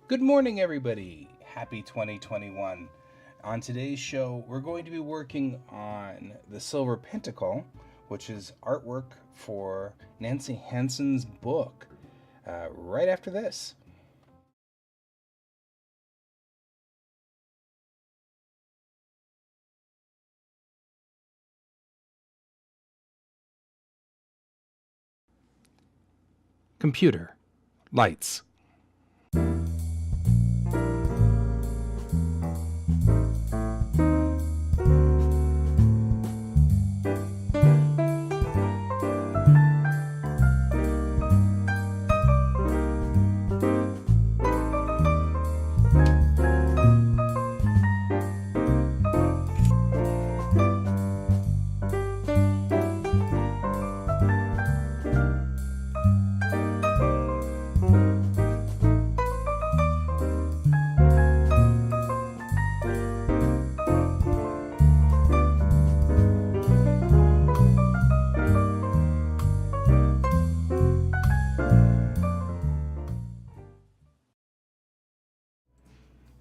Good morning, everybody. Happy 2021. On today's show, we're going to be working on the Silver Pentacle, which is artwork for Nancy Hansen's book, right after this. Computer. Lights.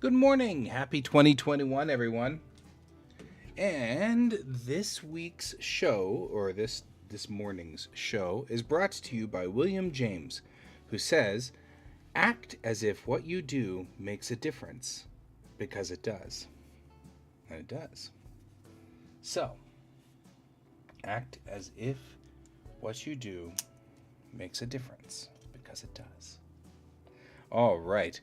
Good morning. Happy 2021, everyone. And this week's show, or this morning's show, is brought to you by William James, who says, "Act as if what you do makes a difference, because it does." And it does. So, act as if what you do makes a difference, because it does. All right.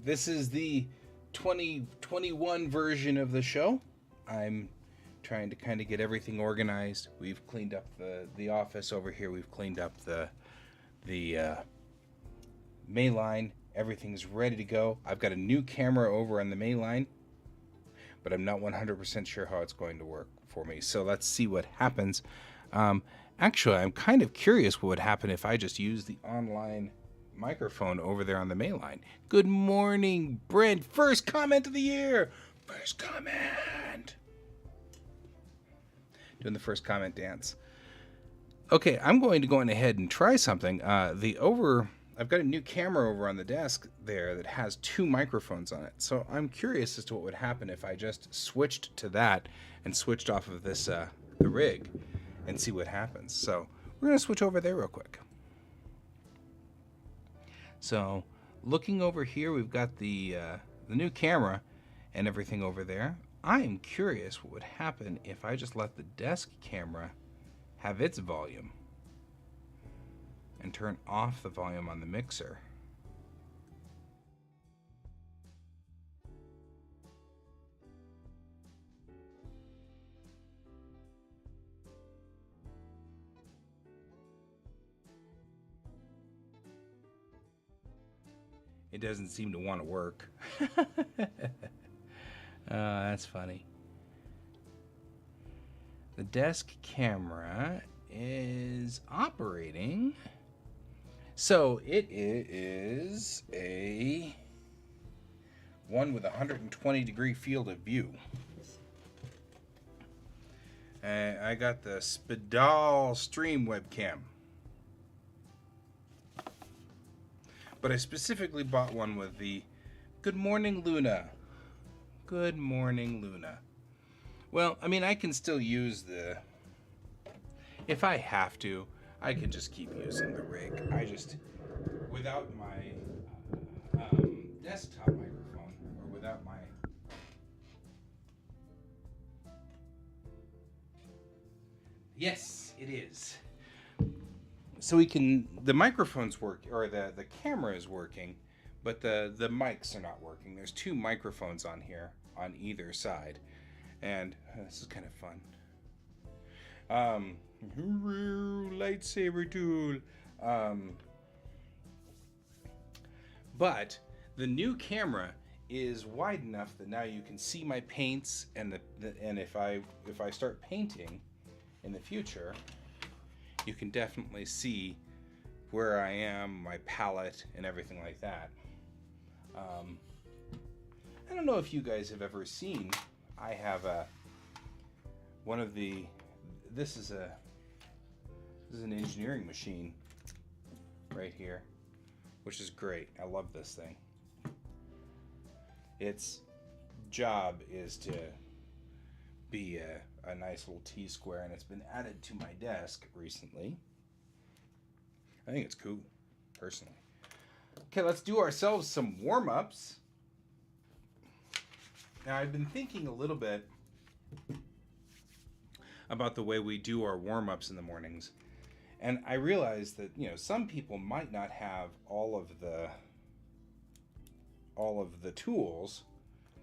This is the 2021 version of the show. I'm trying to kind of get everything organized. We've cleaned up the office over here. We've cleaned up the main line. Everything's ready to go. I've got a new camera over on the main line, but I'm not 100% sure how it's going to work for me. So let's see what happens. Actually, I'm kind of curious what would happen if I just used the online microphone over there on the main line. Good morning, Brent. First comment of the year. First comment. Doing the first comment dance. Okay, I'm going to go on ahead and try something. I've got a new camera over on the desk there that has two microphones on it. So I'm curious as to what would happen if I just switched to that and switched off of this the rig and see what happens. So we're going to switch over there real quick. So looking over here, we've got the new camera and everything over there. I am curious what would happen if I just let the desk camera have its volume and turn off the volume on the mixer. It doesn't seem to want to work. That's funny. The desk camera is operating. So it is a one with a 120-degree field of view. I got the Spidal Stream webcam. But I specifically bought one with the Good Morning Luna. Good Morning Luna. Well, I mean, I can still use the... If I have to, I can just keep using the rig. Without my desktop microphone, or without my... Yes, it is. So the microphones work, or the camera is working, but the mics are not working. There's two microphones on here on either side, and this is kind of fun. Lightsaber tool. But the new camera is wide enough that now you can see my paints, and if I start painting in the future, you can definitely see where I am, my palette, and everything like that. I don't know if you guys have ever seen. I have one of the. This is an engineering machine right here. which is great. I love this thing. Its job is to be a nice little T-square, and it's been added to my desk recently. I think it's cool, personally. Okay, let's do ourselves some warm-ups. Now, I've been thinking a little bit about the way we do our warm-ups in the mornings. And I realized that, some people might not have all of the tools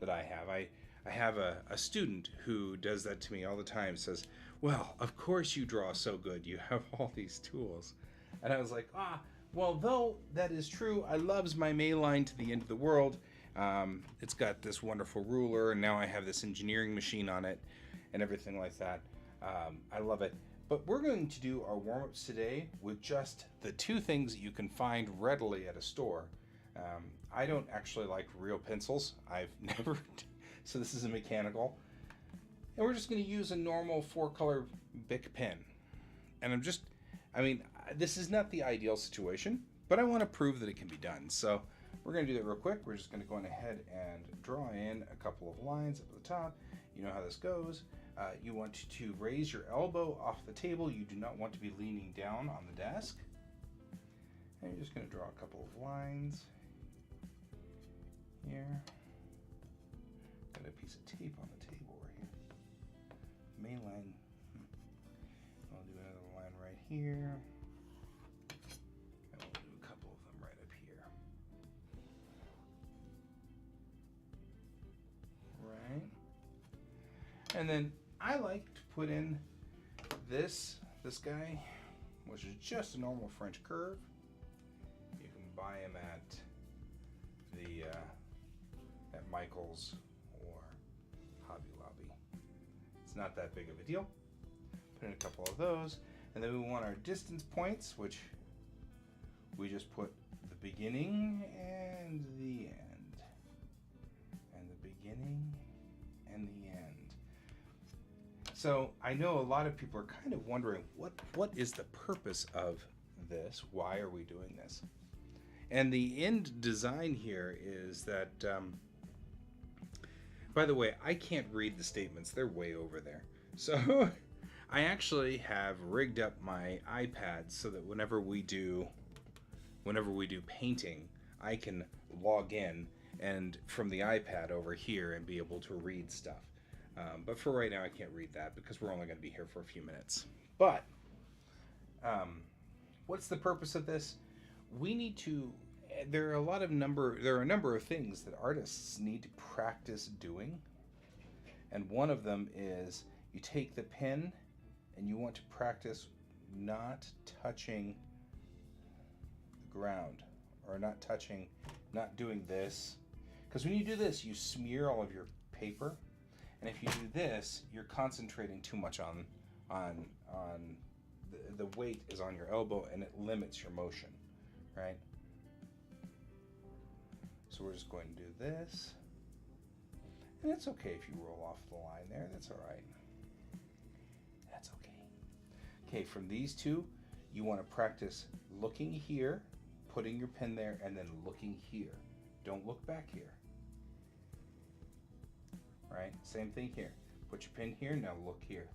that I have. I have a student who does that to me all the time, says, well, of course you draw so good. You have all these tools. And I was like, well, though that is true, I loves my May line to the end of the world. It's got this wonderful ruler, and now I have this engineering machine on it and everything like that. I love it. But we're going to do our warm-ups today with just the two things that you can find readily at a store. I don't actually like real pencils. I've never, so this is a mechanical. And we're just going to use a normal 4-color Bic pen. And this is not the ideal situation, but I want to prove that it can be done. So we're going to do that real quick. We're just going to go ahead and draw in a couple of lines up at the top. You know how this goes. You want to raise your elbow off the table. You do not want to be leaning down on the desk. And you're just going to draw a couple of lines here. Got a piece of tape on the table right here. May line. I'll do another line right here. And we'll do a couple of them right up here. Right. And then I like to put in this guy, which is just a normal French curve. You can buy them at at Michael's or Hobby Lobby. It's not that big of a deal. Put in a couple of those, and then we want our distance points, which we just put the beginning and the end, and the beginning and the end. So I know a lot of people are kind of wondering what is the purpose of this? Why are we doing this? And the end design here is that, by the way, I can't read the statements. They're way over there. So I actually have rigged up my iPad so that whenever we do painting, I can log in and from the iPad over here and be able to read stuff. But for right now, I can't read that because we're only going to be here for a few minutes. But what's the purpose of this? We need to. There are a number of things that artists need to practice doing, and one of them is you take the pen and you want to practice not touching the ground, or not doing this, because when you do this, you smear all of your paper. And if you do this, you're concentrating too much on the weight is on your elbow, and it limits your motion, right? So we're just going to do this. And it's okay if you roll off the line there. That's all right. That's okay. Okay, from these two, you want to practice looking here, putting your pen there, and then looking here. Don't look back here. Right? Same thing here. Put your pen here, now look here.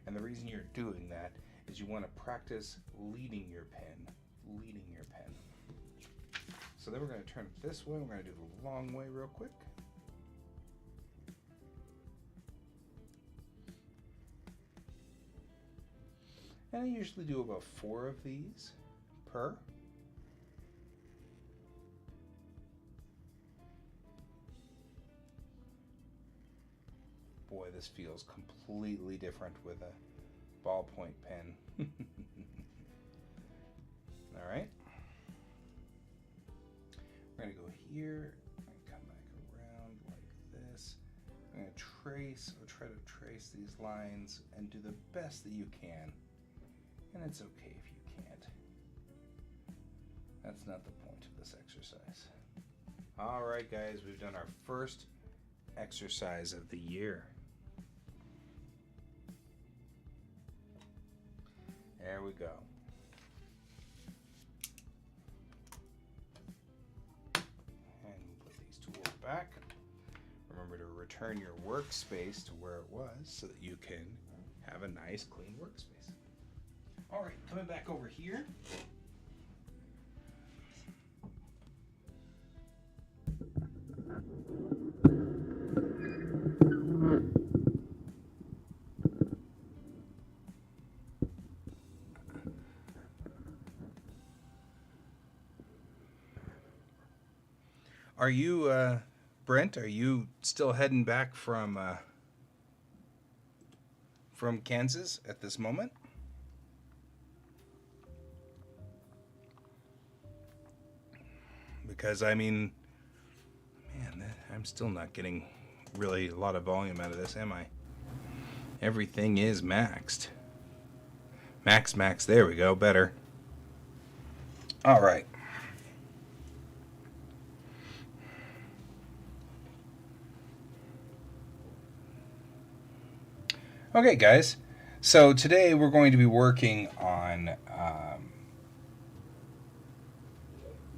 And the reason you're doing that is you want to practice leading your pen. So then we're going to turn it this way. We're going to do the long way real quick. And I usually do about 4 of these per. Boy, this feels completely different with a ballpoint pen. All right. We're going to go here and come back around like this. I'm going to try to trace these lines and do the best that you can. And it's okay if you can't. That's not the point of this exercise. All right, guys, we've done our first exercise of the year. There we go. back. Remember to return your workspace to where it was so that you can have a nice clean workspace. All right, coming back over here. Are you, Brent? Are you still heading back from Kansas at this moment? Because I mean, man, I'm still not getting really a lot of volume out of this, am I? Everything is maxed. Max. There we go. Better. All right. Okay, guys. So today we're going to be working on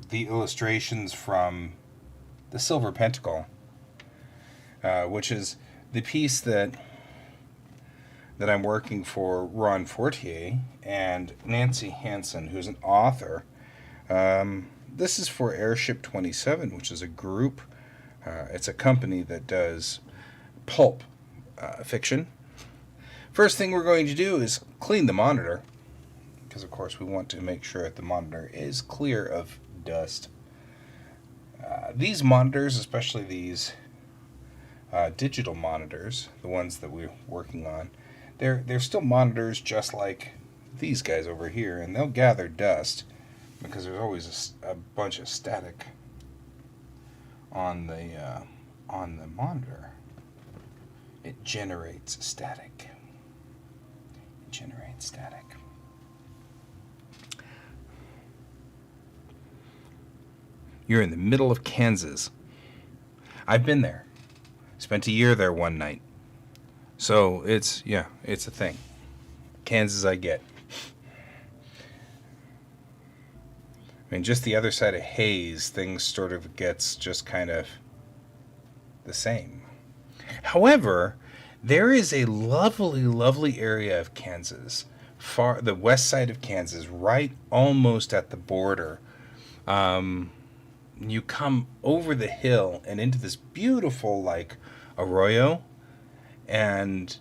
the illustrations from the Silver Pentacle, which is the piece that I'm working for Ron Fortier and Nancy Hansen, who's an author. This is for Airship 27, which is a group. It's a company that does pulp fiction. First thing we're going to do is clean the monitor, because of course we want to make sure that the monitor is clear of dust. These monitors, especially these digital monitors, the ones that we're working on, they're still monitors just like these guys over here, and they'll gather dust because there's always a bunch of static on the monitor. It generates static. You're in the middle of Kansas. I've been there. Spent a year there one night. So it's a thing. Kansas I get. I mean, just the other side of Hayes, things sort of gets just kind of the same. However, there is a lovely area of Kansas, the west side of Kansas, right almost at the border. You come over the hill and into this beautiful, like, arroyo, and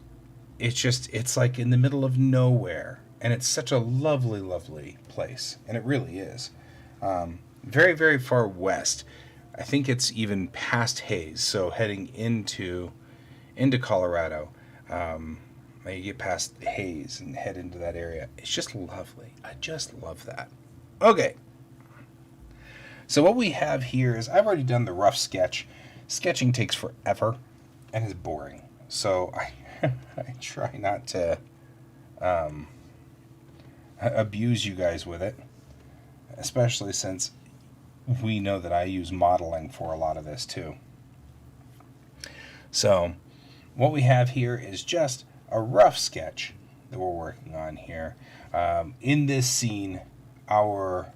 it's like in the middle of nowhere, and it's such a lovely place, and it really is. Very, very far west. I think it's even past Hayes, so heading into Colorado. You get past Hayes and head into that area. It's just lovely. I just love that. Okay. So what we have here is, I've already done the rough sketch. Sketching takes forever and is boring. So I try not to abuse you guys with it, especially since we know that I use modeling for a lot of this too. So what we have here is just a rough sketch that we're working on here. In this scene, our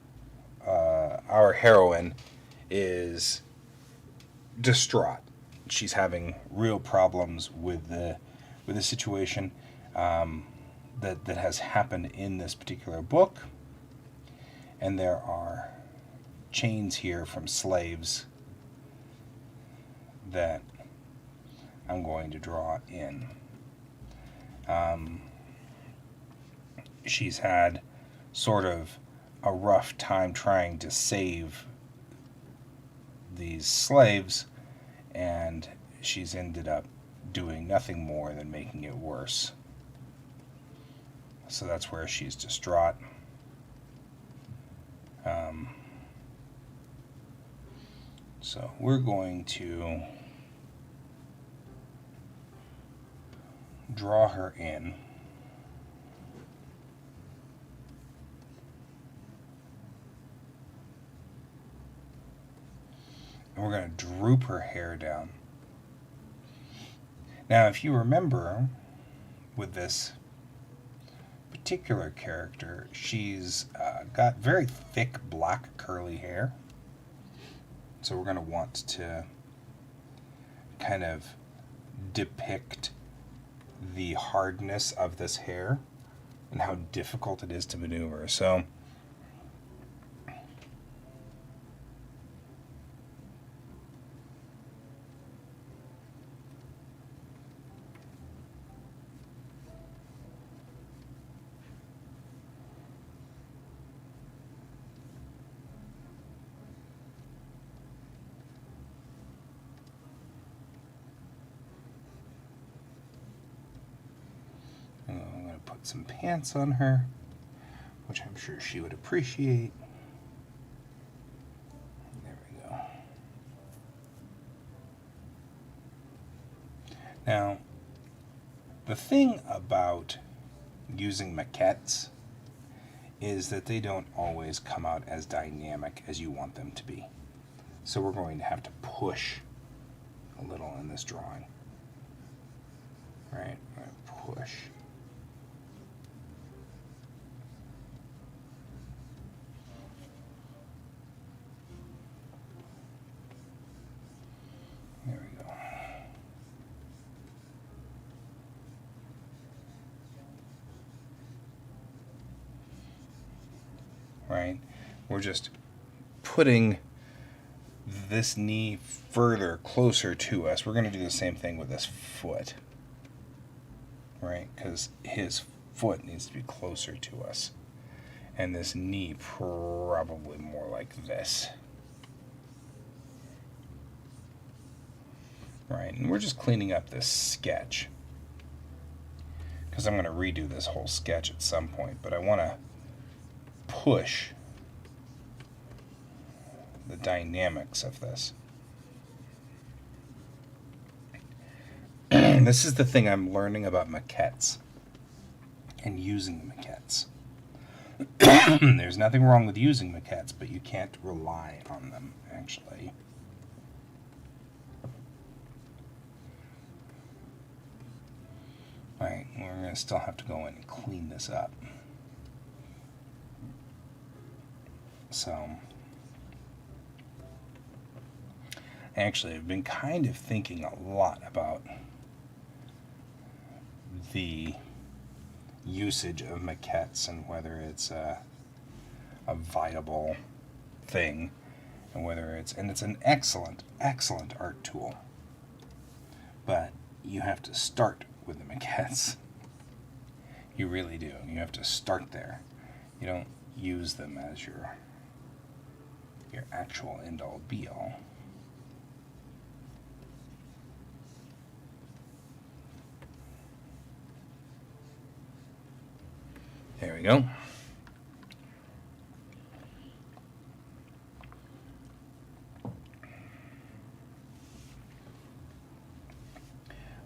heroine is distraught. She's having real problems with the situation that has happened in this particular book, and there are chains here from slaves that I'm going to draw in. She's had sort of a rough time trying to save these slaves, and she's ended up doing nothing more than making it worse. So that's where she's distraught. So we're going to draw her in. And we're going to droop her hair down. Now, if you remember, with this particular character, she's got very thick black curly hair. So we're going to want to kind of depict the hardness of this hair and how difficult it is to maneuver. So I'm going to put some pants on her, which I'm sure she would appreciate. There we go. Now, the thing about using maquettes is that they don't always come out as dynamic as you want them to be. So we're going to have to push a little in this drawing. Right? We're going to push. There we go. Right? We're just putting this knee further closer to us. We're going to do the same thing with this foot. Right? Because his foot needs to be closer to us. And this knee probably more like this. Right? And we're just cleaning up this sketch. Because I'm going to redo this whole sketch at some point. But I want to push the dynamics of this. This is the thing I'm learning about maquettes and using the maquettes. There's nothing wrong with using maquettes, but you can't rely on them, actually. Alright, we're going to still have to go in and clean this up. So, actually, I've been kind of thinking a lot about the usage of maquettes and whether it's a viable thing, and whether it's an excellent art tool, but you have to start with the maquettes. You really do. You have to start there. You don't use them as your actual end-all be-all. There we go.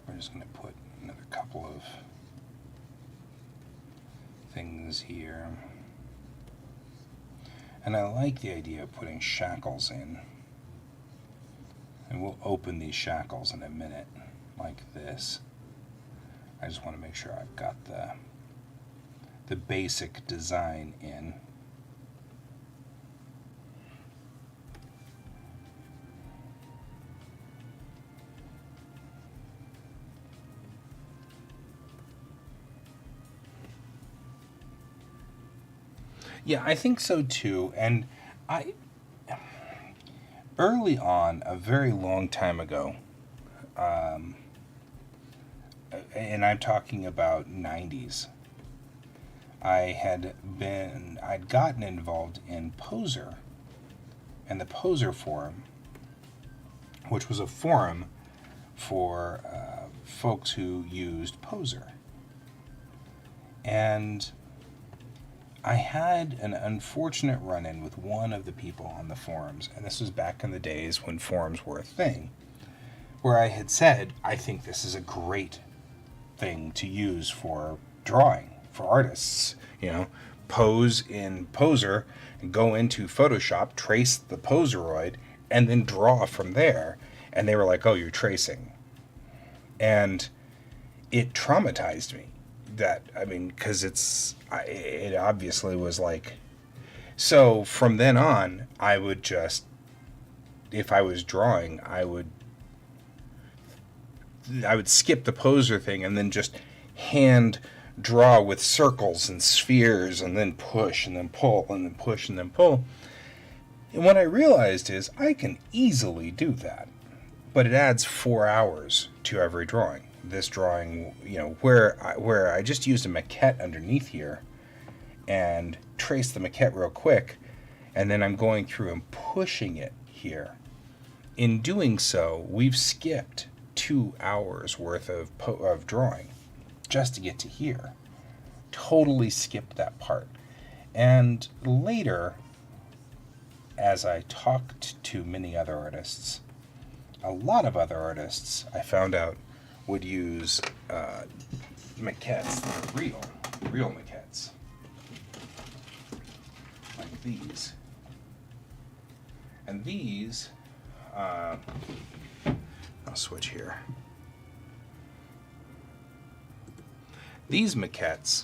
We're just going to put another couple of things here. And I like the idea of putting shackles in. And we'll open these shackles in a minute, like this. I just want to make sure I've got the basic design in. Yeah, I think so too. And early on, a very long time ago, and I'm talking about 90s, I'd gotten involved in Poser and the Poser forum, which was a forum for folks who used Poser. And I had an unfortunate run-in with one of the people on the forums, and this was back in the days when forums were a thing, where I had said, I think this is a great thing to use for drawing, for artists. You know, pose in Poser, and go into Photoshop, trace the Poseroid, and then draw from there. And they were like, oh, you're tracing. And it traumatized me. Because it obviously was like, so from then on, I would just, if I was drawing, I would I would skip the poser thing and then just hand draw with circles and spheres and then push and then pull and then push and then pull. And what I realized is I can easily do that, but it adds 4 hours to every drawing. This drawing, where I just used a maquette underneath here and traced the maquette real quick, and then I'm going through and pushing it here. In doing so, we've skipped 2 hours worth of drawing just to get to here. Totally skipped that part. And later, as I talked to many other artists, a lot of other artists I found out would use maquettes that are real maquettes, like these. And these, I'll switch here. These maquettes,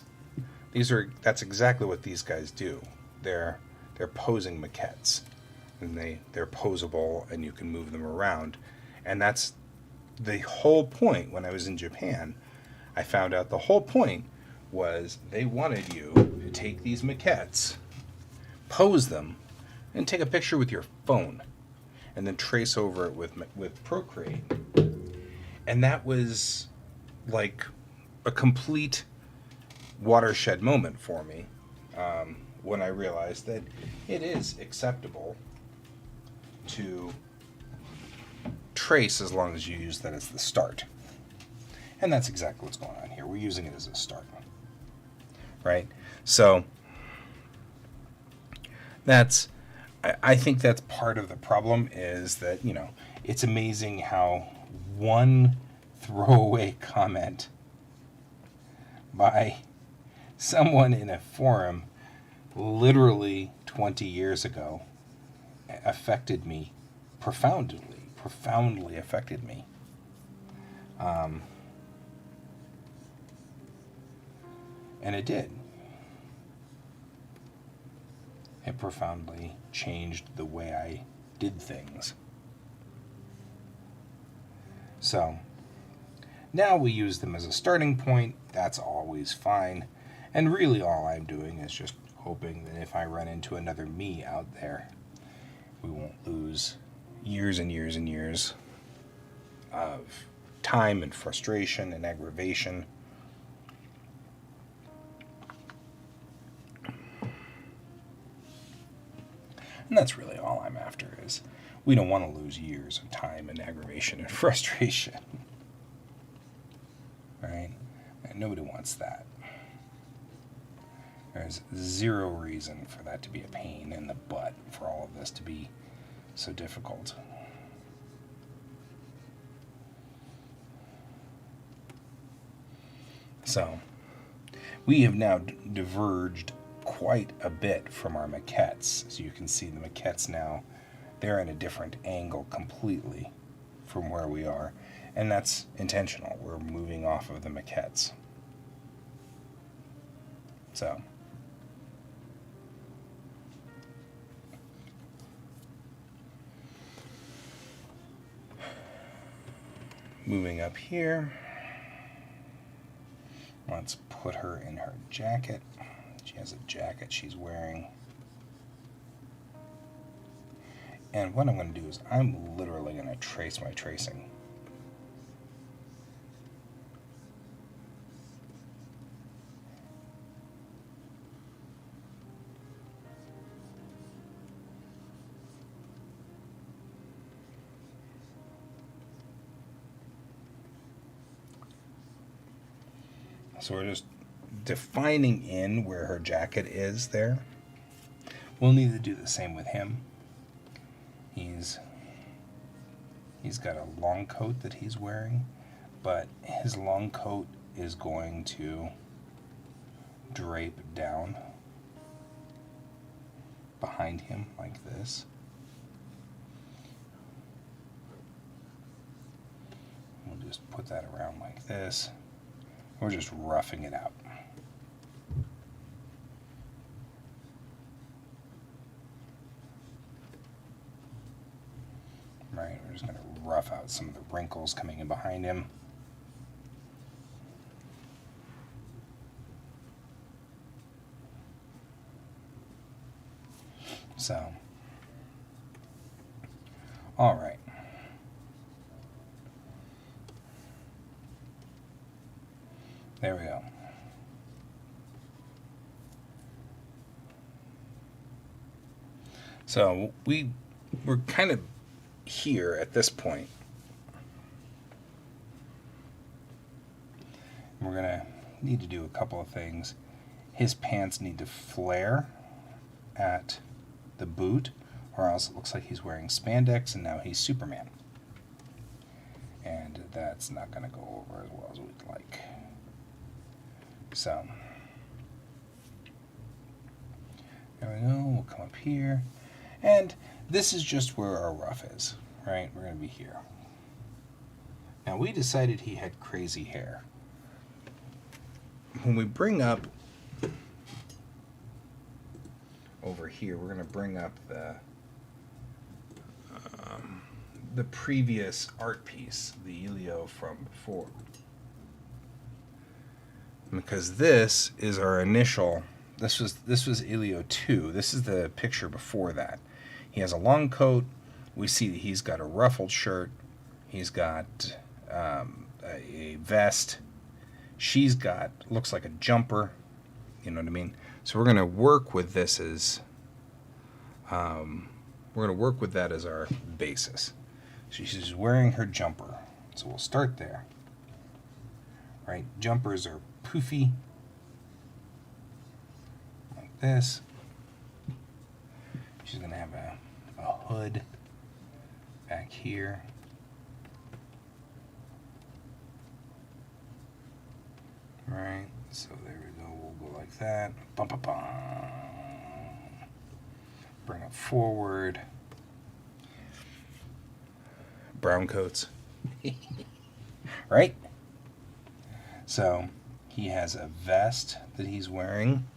that's exactly what these guys do. They're posing maquettes, and they're posable, and you can move them around. And that's the whole point. When I was in Japan, I found out the whole point was they wanted you to take these maquettes, pose them, and take a picture with your phone, and then trace over it with Procreate. And that was like a complete watershed moment for me, when I realized that it is acceptable to trace as long as you use that as the start. And that's exactly what's going on here. We're using it as a start, right? So I think that's part of the problem, is that, it's amazing how one throwaway comment by someone in a forum literally 20 years ago affected me profoundly affected me. And it did. It profoundly changed the way I did things. So now we use them as a starting point. That's always fine. And really all I'm doing is just hoping that if I run into another me out there, we won't lose years and years and years of time and frustration and aggravation. And that's really all I'm after, is we don't want to lose years of time and aggravation and frustration. Right? And nobody wants that. There's zero reason for that to be a pain in the butt, for all of this to be so difficult. So, we have now diverged quite a bit from our maquettes. As you can see, the maquettes now, they're in a different angle completely from where we are. And that's intentional. We're moving off of the maquettes. So, moving up here, let's put her in her jacket. She has a jacket she's wearing. And what I'm going to do is I'm literally going to trace my tracing. So we're just defining in where her jacket is there. We'll need to do the same with him. He's got a long coat that he's wearing, but his long coat is going to drape down behind him like this. We'll just put that around like this. We're just roughing it out. Right, we're just going to rough out some of the wrinkles coming in behind him. So, all right. There we go. So we're kind of here at this point. We're going to need to do a couple of things. His pants need to flare at the boot, or else it looks like he's wearing spandex and now he's Superman. And that's not going to go over as well as we'd like. So, there we go. We'll come up here. And this is just where our ruff is, right? We're going to be here. Now, we decided he had crazy hair. When we bring up over here, we're going to bring up the previous art piece, the Elio from before. Because this is our initial, this was Elio 2. This is the picture before that. He has a long coat. We see that he's got a ruffled shirt. He's got a vest. She's got, looks like a jumper. You know what I mean? So we're going to work with this as, we're going to work with that as our basis. So she's wearing her jumper. So we'll start there. Right? Jumpers are poofy. Like this. She's going to have a hood back here. Right, so there we go. We'll go like that. Bum, bum, bum. Bring it forward. Brown coats. Right? So he has a vest that he's wearing.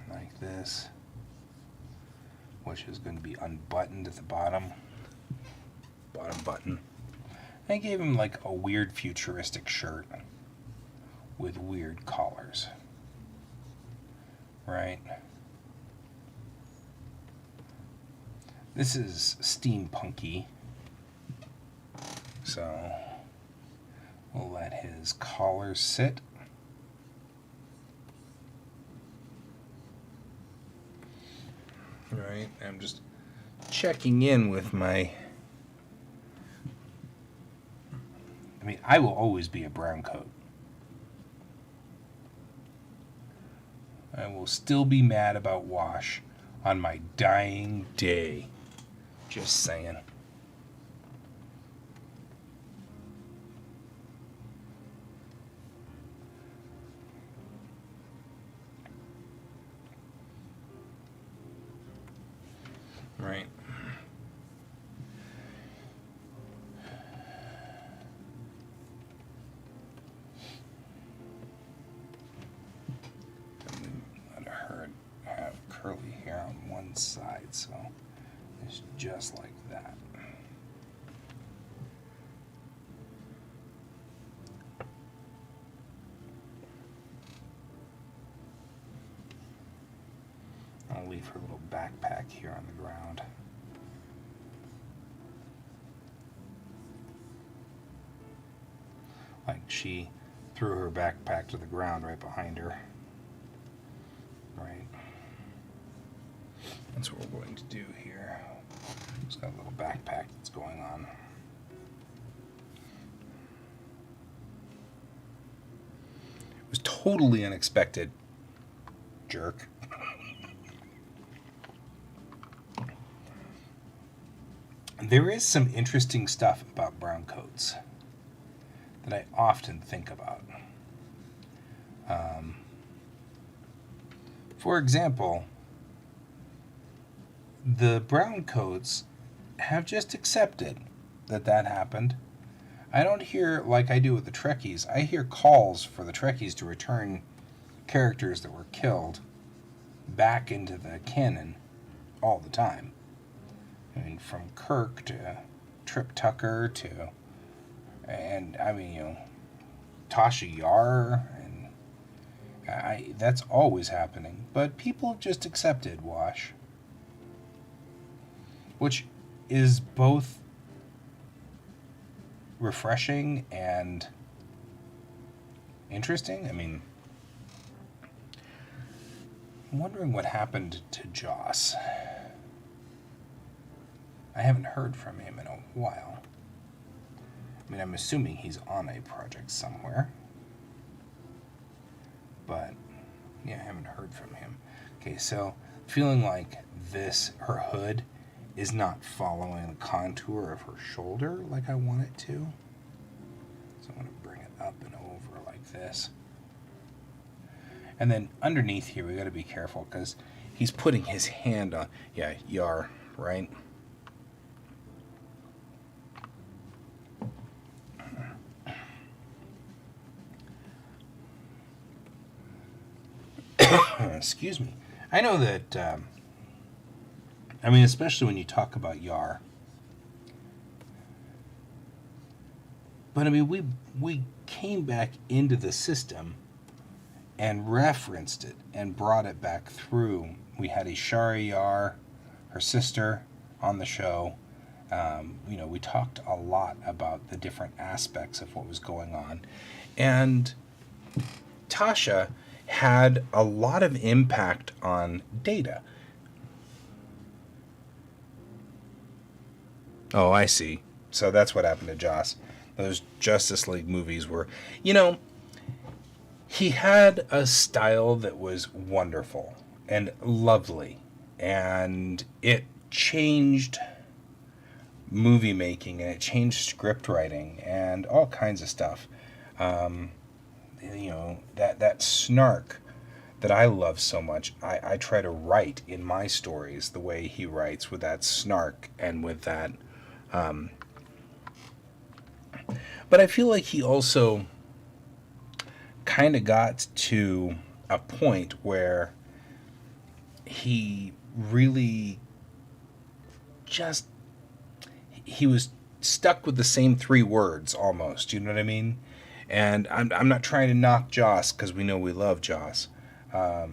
Like this. Which is going to be unbuttoned at the bottom. Bottom button. I gave him like a weird futuristic shirt with weird collars. Right? This is steampunky. So we'll let his collar sit. Right? I'm just checking in with my, I mean, I will always be a brown coat. I will still be mad about wash on my dying day. Just saying. Right. Let her have curly hair on one side, so it's just like that. I'll leave her little backpack here on the ground. Like she threw her backpack to the ground right behind her. Right. That's what we're going to do here. It's got a little backpack that's going on. It was totally unexpected. Jerk. There is some interesting stuff about brown coats that I often think about. For example, the brown coats have just accepted that that happened. I don't hear, like I do with the Trekkies, I hear calls for the Trekkies to return characters that were killed back into the canon all the time. I mean, from Kirk to Trip Tucker to, and I mean, you know, Tasha Yar and That's always happening, but people just accepted Wash, which is both refreshing and interesting. I mean, I'm wondering what happened to Joss. I haven't heard from him in a while. I mean, I'm assuming he's on a project somewhere. But, yeah, I haven't heard from him. Okay, so, feeling like her hood, is not following the contour of her shoulder like I want it to. So I'm going to bring it up and over like this. And then underneath here, we got to be careful because he's putting his hand on, yeah, Yar, right? Excuse me. I know that, I mean, especially when you talk about Yar. But I mean, we came back into the system and referenced it and brought it back through. We had Ishara Yar, her sister, on the show. We talked a lot about the different aspects of what was going on. And Tasha had a lot of impact on Data. Oh, I see. So that's what happened to Joss. Those Justice League movies were, he had a style that was wonderful and lovely, and it changed movie making and it changed script writing and all kinds of stuff. That snark that I love so much, I try to write in my stories the way he writes, with that snark and with that. But I feel like he also kind of got to a point where he really just, he was stuck with the same three words almost, you know what I mean? And I'm not trying to knock Joss, because we know we love Joss. But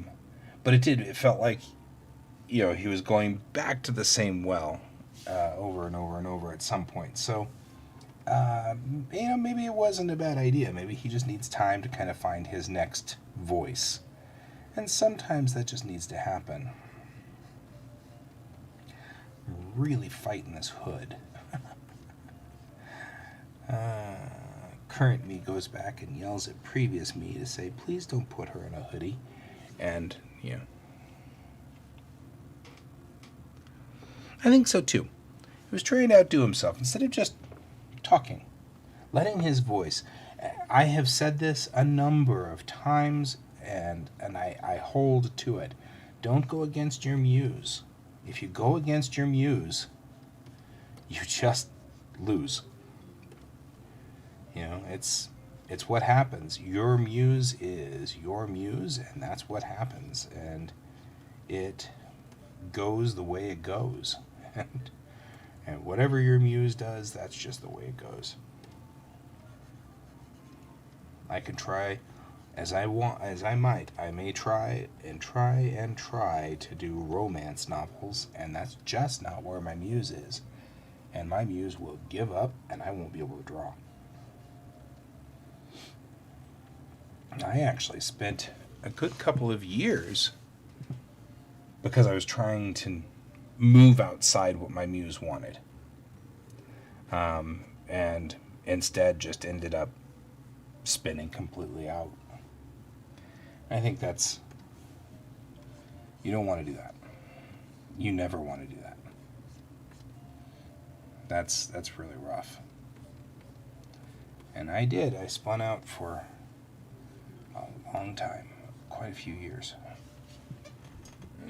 it felt like, he was going back to the same well over and over and over at some point. So, maybe it wasn't a bad idea. Maybe he just needs time to kind of find his next voice. And sometimes that just needs to happen. I'm really fighting this hood. Current me goes back and yells at previous me to say, please don't put her in a hoodie. And, I think so too. He was trying to outdo himself instead of just talking, letting his voice. I have said this a number of times, and I hold to it. Don't go against your muse. If you go against your muse, you just lose. It's what happens. Your muse is your muse, and that's what happens. And it goes the way it goes. And whatever your muse does, that's just the way it goes. I can try as I might. I may try to do romance novels, and that's just not where my muse is. And my muse will give up, and I won't be able to draw. I actually spent a good couple of years, because I was trying to move outside what my muse wanted. And instead just ended up spinning completely out. I think you don't want to do that. You never want to do that. That's really rough. And I spun out for a long time, quite a few years.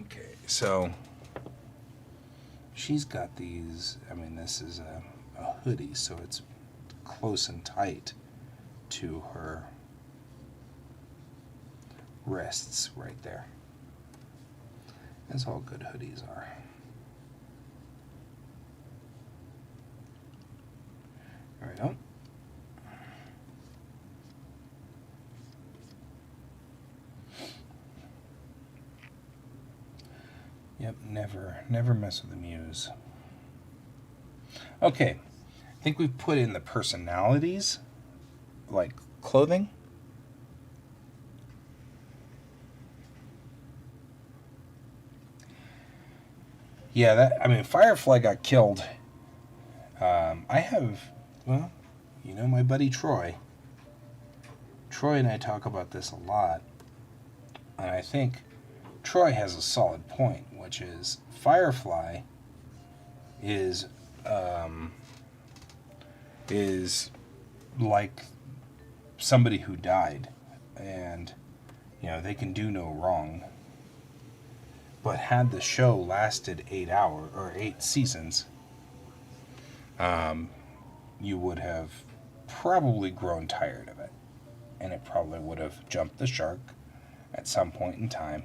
Okay, so she's got these, this is a hoodie, so it's close and tight to her wrists right there. That's all good hoodies are. There we go. Yep, never mess with the muse. Okay, I think we've put in the personalities, like clothing. Yeah, Firefly got killed. Well, my buddy Troy. Troy and I talk about this a lot, and I think Troy has a solid point, which is Firefly is like somebody who died, and they can do no wrong. But had the show lasted 8 hours or 8 seasons, you would have probably grown tired of it, and it probably would have jumped the shark at some point in time,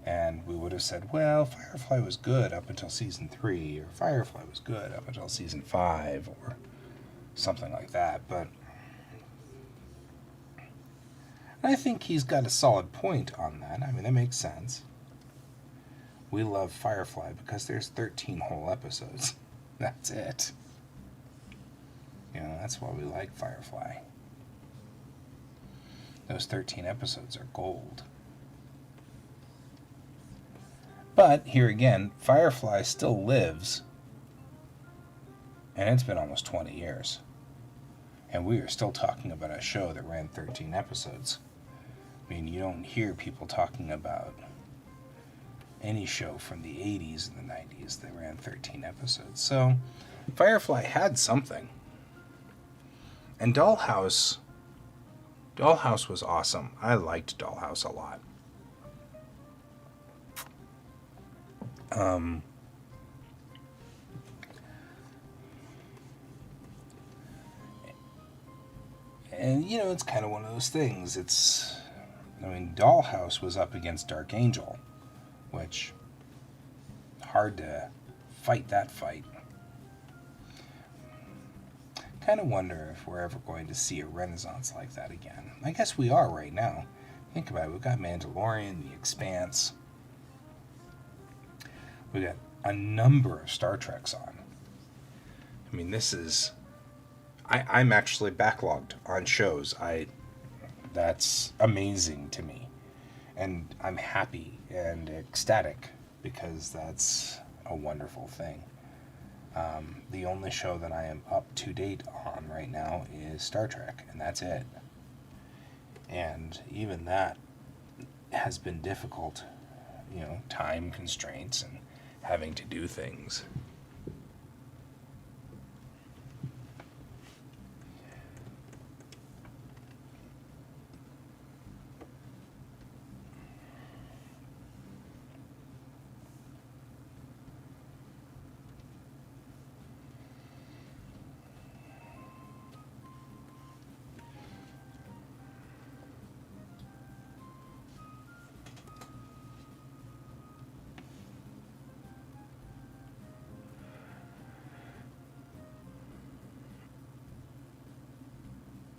and we would have said, well, Firefly was good up until season 3, or Firefly was good up until season 5, or something like that. But I think he's got a solid point on that. I mean, that makes sense. We love Firefly because there's 13 whole episodes. That's it. That's why we like Firefly. Those 13 episodes are gold. But, here again, Firefly still lives. And it's been almost 20 years. And we are still talking about a show that ran 13 episodes. I mean, you don't hear people talking about any show from the 80s and the 90s that ran 13 episodes. So, Firefly had something. And Dollhouse was awesome. I liked Dollhouse a lot. And, it's kind of one of those things. Dollhouse was up against Dark Angel, which, hard to fight that fight. Kind of wonder if we're ever going to see a renaissance like that again. I guess we are right now. Think about it. We've got Mandalorian, The Expanse. We've got a number of Star Treks on. I mean, this is... I'm actually backlogged on shows. That's amazing to me. And I'm happy and ecstatic because that's a wonderful thing. The only show that I am up to date on right now is Star Trek, and that's it. And even that has been difficult, time constraints and having to do things.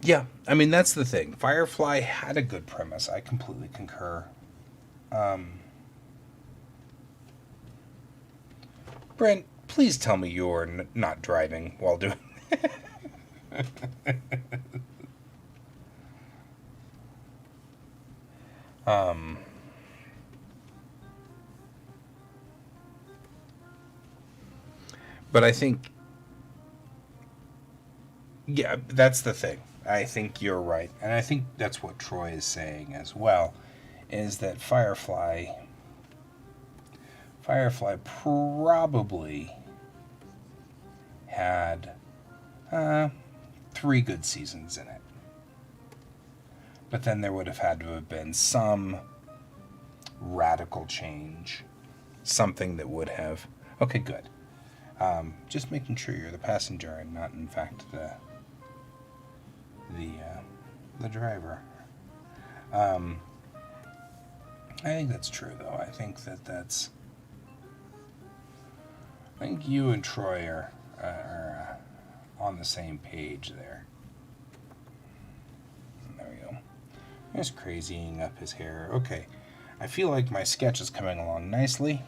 Yeah, I mean, that's the thing. Firefly had a good premise. I completely concur. Brent, please tell me you're not driving while doing... But I think... Yeah, that's the thing. I think you're right. And I think that's what Troy is saying as well, is that Firefly probably had 3 good seasons in it. But then there would have had to have been some radical change. Something that would have... Okay, good. Just making sure you're the passenger and not, in fact, the driver. I think that's true, though. I think you and Troy are on the same page there. There we go. Just crazying up his hair. Okay. I feel like my sketch is coming along nicely.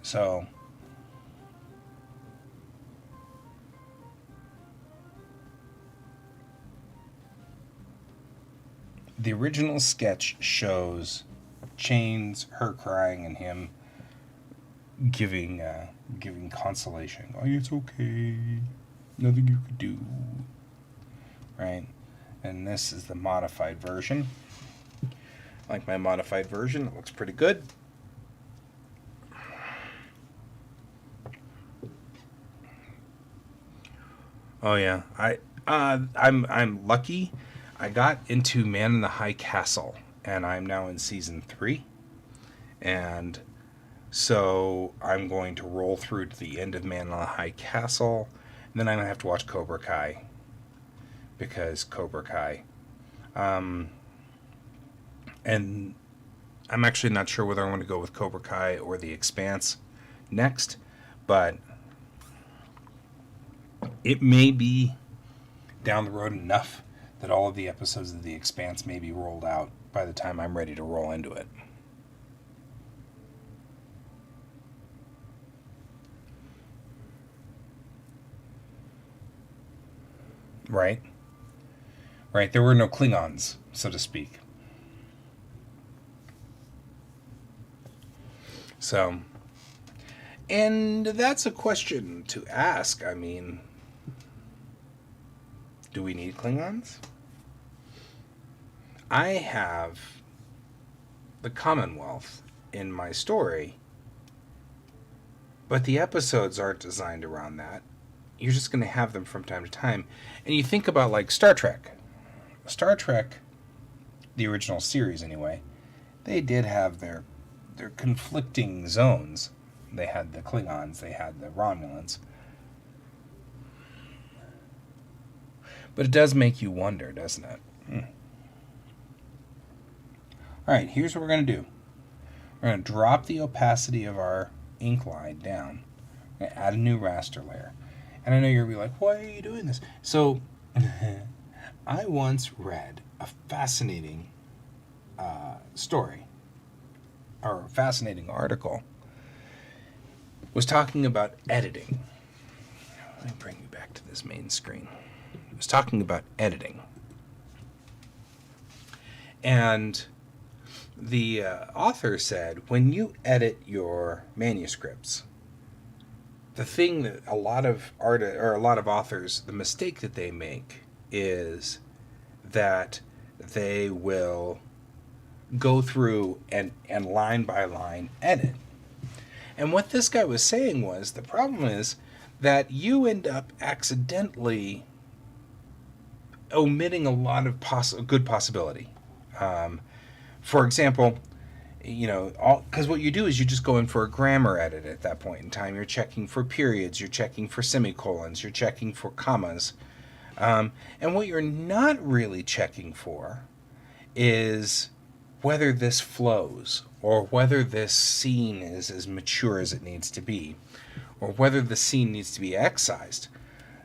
So the original sketch shows Chains, her crying, and him giving consolation. Oh, it's okay. Nothing you could do. Right? And this is the modified version. I like my modified version. It looks pretty good. Oh yeah, I'm lucky. I got into Man in the High Castle, and I'm now in season 3, and so I'm going to roll through to the end of Man in the High Castle, and then I'm gonna have to watch Cobra Kai, because Cobra Kai, and I'm actually not sure whether I want to go with Cobra Kai or The Expanse next, but it may be down the road enough that all of the episodes of The Expanse may be rolled out by the time I'm ready to roll into it. Right? Right, there were no Klingons, so to speak. So, and that's a question to ask. I mean, do we need Klingons? I have the Commonwealth in my story, but the episodes aren't designed around that. You're just going to have them from time to time. And you think about, like, Star Trek. Star Trek, the original series anyway, they did have their conflicting zones. They had the Klingons, they had the Romulans. But it does make you wonder, doesn't it? Alright, here's what we're going to do. We're going to drop the opacity of our ink line down. We're going to add a new raster layer. And I know you're going to be like, why are you doing this? So, I once read a fascinating story, or a fascinating article, was talking about editing. Let me bring you back to this main screen. It was talking about editing. And the author said, when you edit your manuscripts, the thing that a lot of authors, the mistake that they make is that they will go through and line by line edit. And what this guy was saying was, the problem is that you end up accidentally omitting a lot of good possibility. For example, because what you do is you just go in for a grammar edit at that point in time. You're checking for periods, you're checking for semicolons, you're checking for commas. And what you're not really checking for is whether this flows, or whether this scene is as mature as it needs to be, or whether the scene needs to be excised.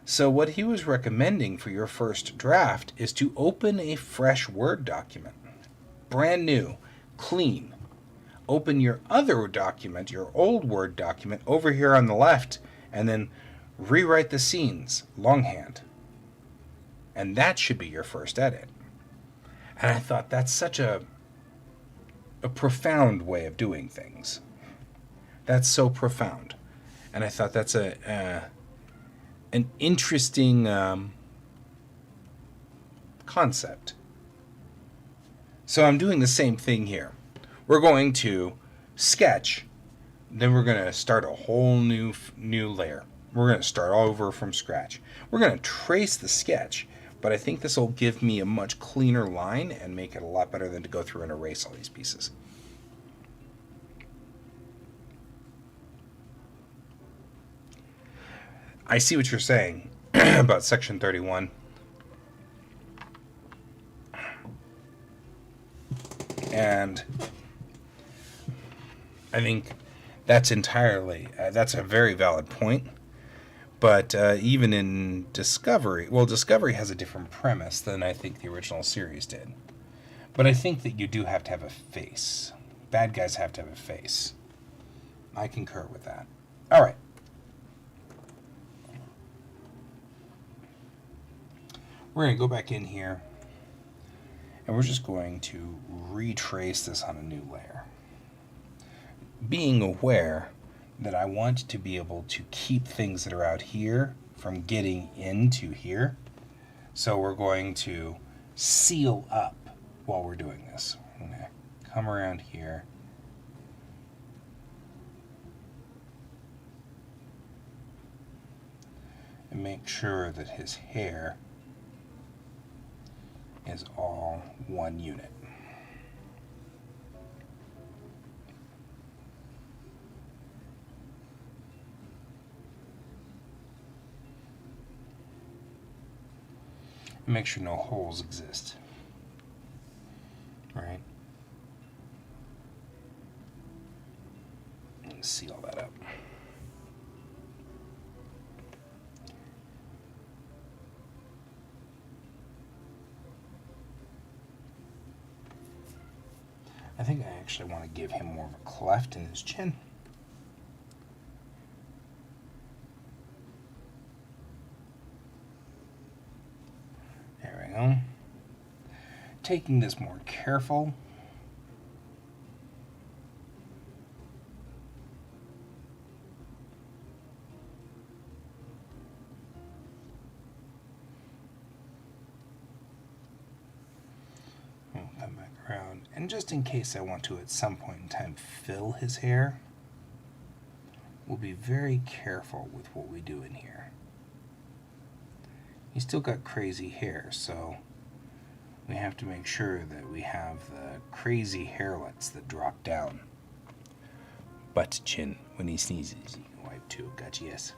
So what he was recommending for your first draft is to open a fresh Word document. Brand new, clean. Open your other document, your old Word document, over here on the left, and then rewrite the scenes longhand. And that should be your first edit. And I thought that's such a profound way of doing things. That's so profound. And I thought that's an interesting concept. So I'm doing the same thing here. We're going to sketch, then we're going to start a whole new layer. We're going to start all over from scratch. We're going to trace the sketch, but I think this will give me a much cleaner line and make it a lot better than to go through and erase all these pieces. I see what you're saying about section 31. And I think that's that's a very valid point. But even in Discovery, Discovery has a different premise than I think the original series did. But I think that you do have to have a face. bad guys have to have a face. I concur with that. All right. We're going to go back in here, and we're just going to retrace this on a new layer. Being aware that I want to be able to keep things that are out here from getting into here. So we're going to seal up while we're doing this. I'm going to come around here. And make sure that his hair is all one unit. And make sure no holes exist. Right? And seal that up. I think I actually want to give him more of a cleft in his chin. There we go. Taking this more careful. We'll come back around. And just in case I want to at some point in time fill his hair, we'll be very careful with what we do in here. He's still got crazy hair, so we have to make sure that we have the crazy hairlets that drop down. Butt chin. When he sneezes, you can wipe too. Gotcha, yes.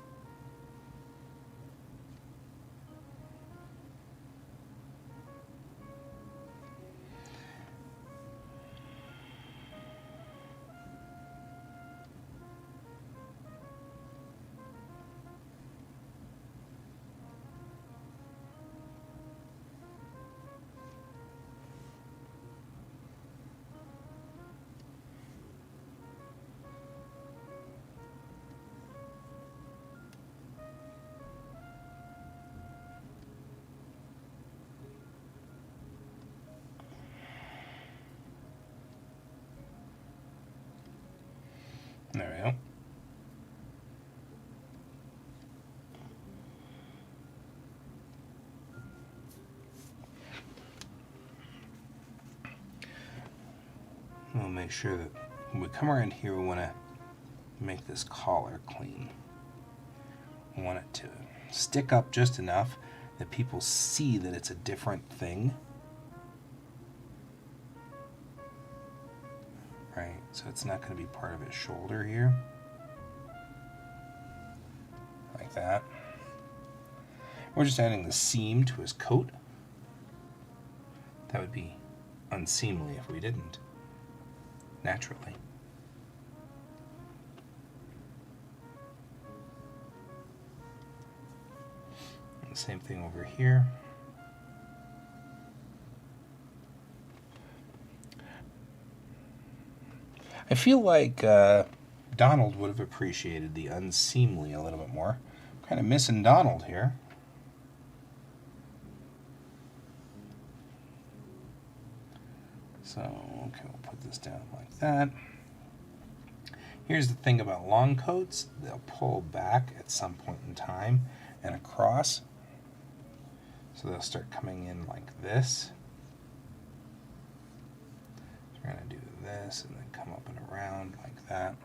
There we go. We'll make sure that when we come around here, we want to make this collar clean. We want it to stick up just enough that people see that it's a different thing. Right, so it's not going to be part of his shoulder here. Like that. We're just adding the seam to his coat. That would be unseemly if we didn't. Naturally. And the same thing over here. I feel like Donald would have appreciated the unseemly a little bit more. I'm kind of missing Donald here. So, okay, we'll put this down like that. Here's the thing about long coats. They'll pull back at some point in time and across. So they'll start coming in like this. So we're going to do this and then come up and around like that.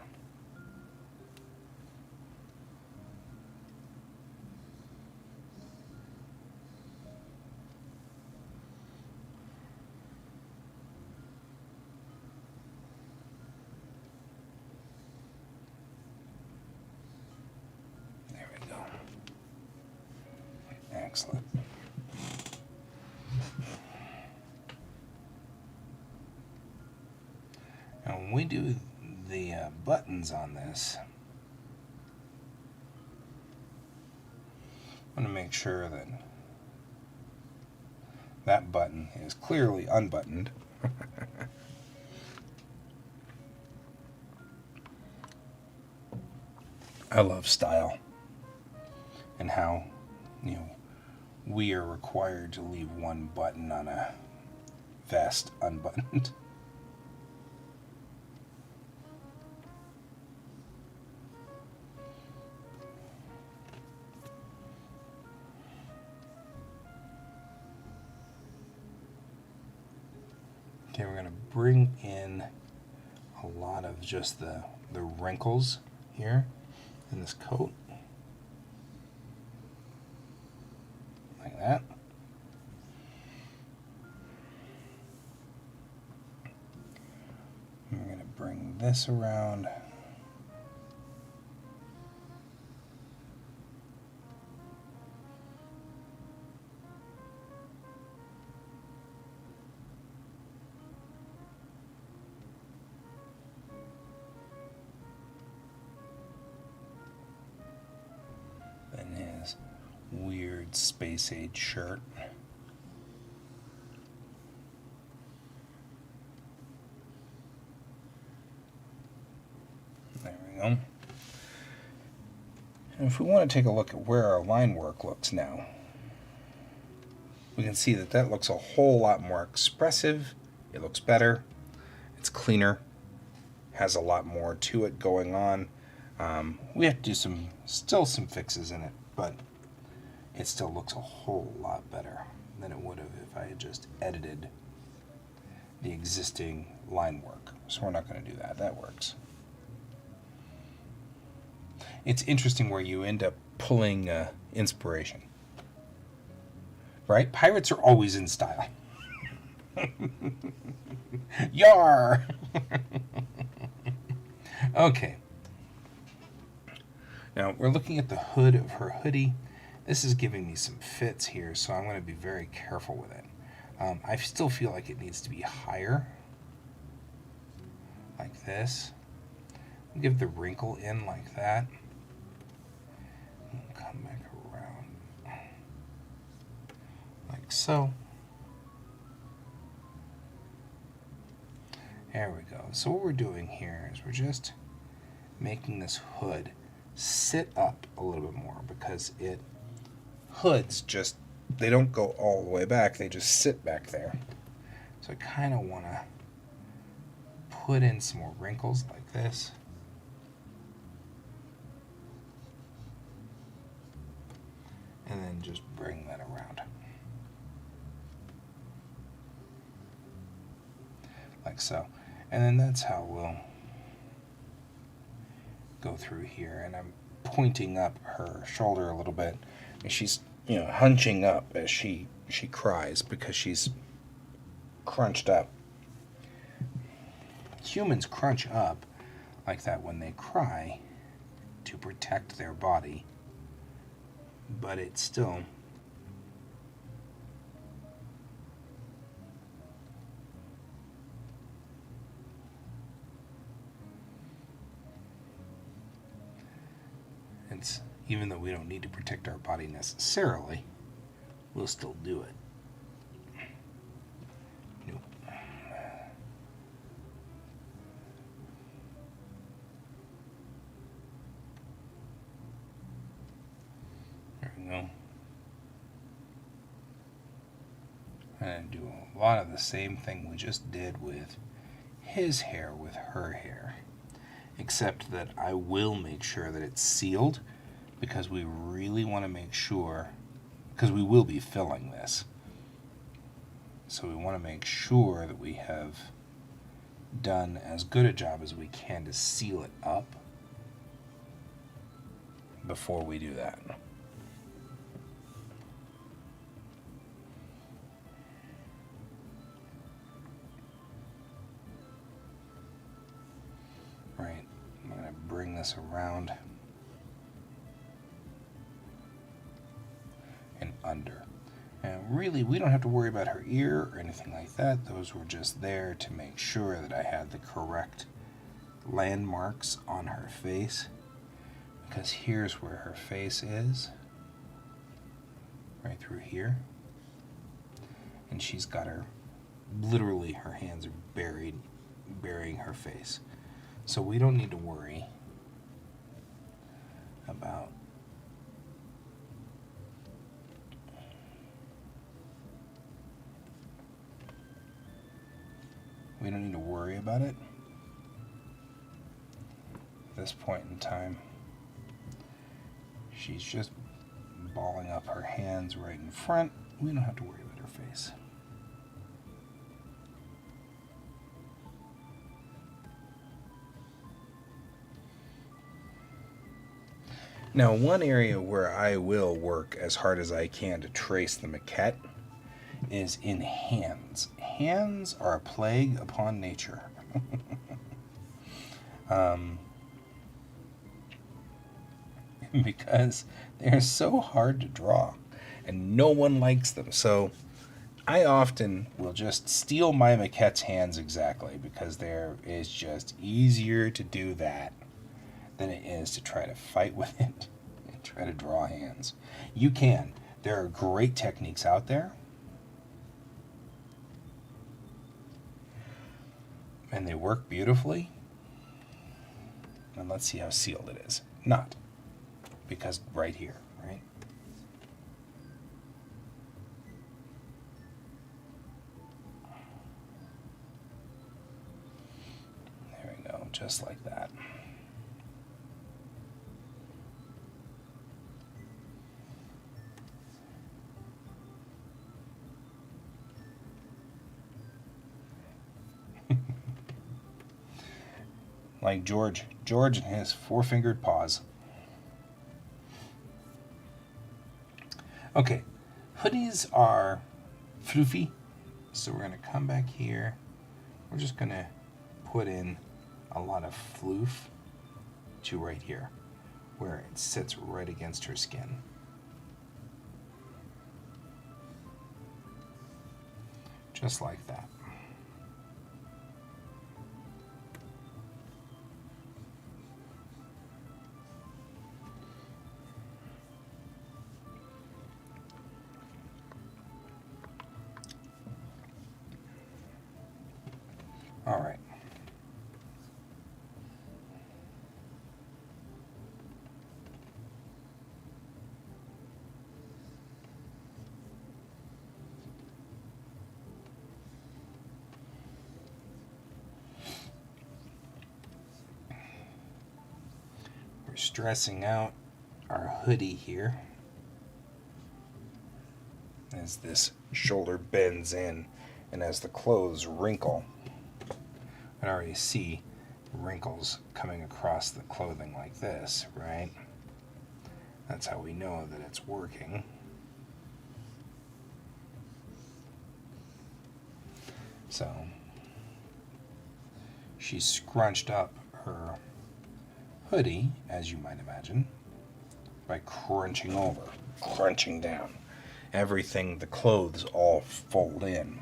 There we go. Excellent. Now when we do the buttons on this, I want to make sure that that button is clearly unbuttoned. I love style and how, we are required to leave one button on a vest unbuttoned. Okay, we're going to bring in a lot of just the wrinkles here in this coat. Like that. And we're going to bring this around. And his weird space age shirt. There we go. And if we want to take a look at where our line work looks now, we can see that looks a whole lot more expressive. It looks better. It's cleaner. Has a lot more to it going on. We have to do still some fixes in it, but it still looks a whole lot better than it would have if I had just edited the existing line work. So we're not going to do that. That works. It's interesting where you end up pulling inspiration. Right? Pirates are always in style. Yar! Okay. Now, we're looking at the hood of her hoodie. This is giving me some fits here, so I'm going to be very careful with it. I still feel like it needs to be higher. Like this. Give the wrinkle in like that. And come back around. Like so. There we go. So what we're doing here is we're just making this hood sit up a little bit more, because hoods just, they don't go all the way back, they just sit back there. So I kind of want to put in some more wrinkles like this. And then just bring that around. Like so. And then that's how we'll go through here. And I'm pointing up her shoulder a little bit. And she's, hunching up as she cries because she's crunched up. Humans crunch up like that when they cry to protect their body. But it's still even though we don't need to protect our body necessarily, we'll still do it. Nope. There we go. And do a lot of the same thing we just did with his hair with her hair, except that I will make sure that it's sealed, because we really want to make sure, because we will be filling this, so we want to make sure that we have done as good a job as we can to seal it up before we do that. Right, I'm going to bring this around and under. And really, we don't have to worry about her ear or anything like that. Those were just there to make sure that I had the correct landmarks on her face, because here's where her face is, right through here. And she's got literally her hands are burying her face. So we don't need to worry about we don't need to worry about it at this point in time. She's just balling up her hands right in front. We don't have to worry about her face. Now, one area where I will work as hard as I can to trace the maquette is in hands. Hands are a plague upon nature. Because they're so hard to draw, and no one likes them. So I often will just steal my maquette's hands exactly, because there is just easier to do that than it is to try to fight with it and try to draw hands. You can. There are great techniques out there, and they work beautifully. And let's see how sealed it is. Not. Because right here, right? There we go, just like that. Like George and his four-fingered paws. Okay, hoodies are floofy, so we're going to come back here. We're just going to put in a lot of floof to right here, where it sits right against her skin. Just like that. All right. We're stressing out our hoodie here as this shoulder bends in and as the clothes wrinkle. I can already see wrinkles coming across the clothing like this, right? That's how we know that it's working. So she's scrunched up her hoodie, as you might imagine, by crunching over, crunching down. Everything, the clothes all fold in.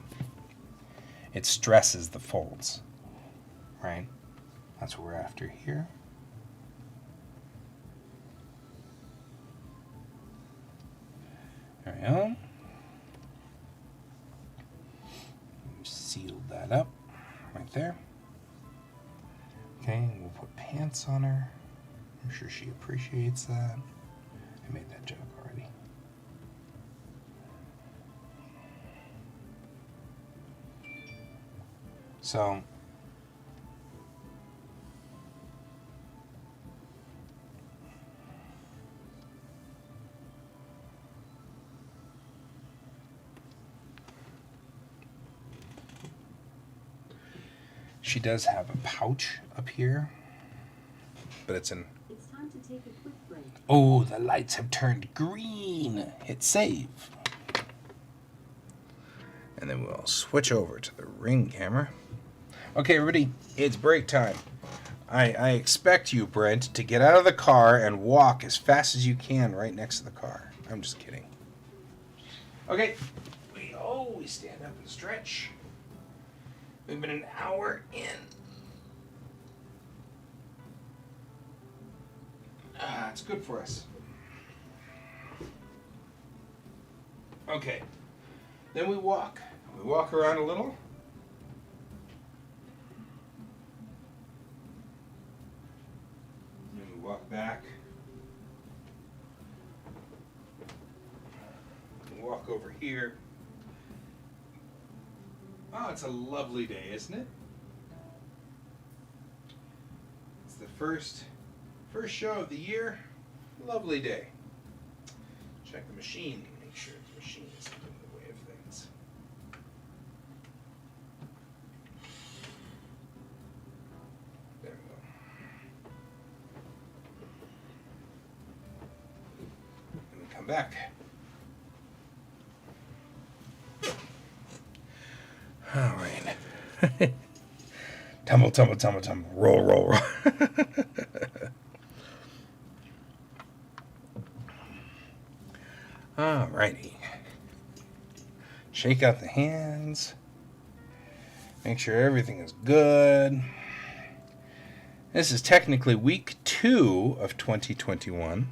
It stresses the folds. Right? That's what we're after here. There we go. We've sealed that up right there. Okay, we'll put pants on her. I'm sure she appreciates that. I made that joke already. So she does have a pouch up here, but it's in. It's time to take a quick break. Oh, the lights have turned green. Hit save. And then we'll switch over to the Ring camera. Okay, everybody, it's break time. I expect you, Brent, to get out of the car and walk as fast as you can right next to the car. I'm just kidding. Okay, we always stand up and stretch. We've been an hour in. It's good for us. Okay, then we walk. We walk around a little. Then we walk back here. Oh, it's a lovely day, isn't it? It's the first show of the year. Lovely day. Check the machine. Make sure the machine isn't in the way of things. There we go. And we come back. All right. Tumble, tumble, tumble, tumble. Roll, roll, roll. All righty. Shake out the hands. Make sure everything is good. This is technically week 2 of 2021.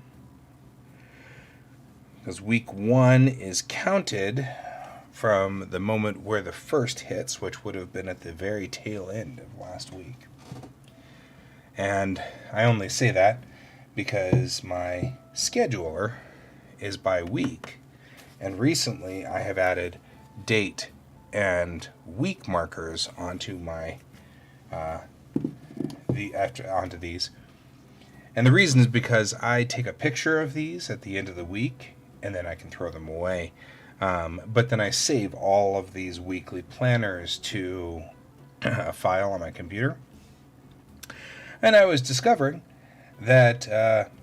Because week 1 is counted from the moment where the first hits, which would have been at the very tail end of last week. And I only say that because my scheduler is by week. And recently I have added date and week markers onto my onto these. And the reason is because I take a picture of these at the end of the week and then I can throw them away. But then I save all of these weekly planners to a file on my computer. And I was discovering that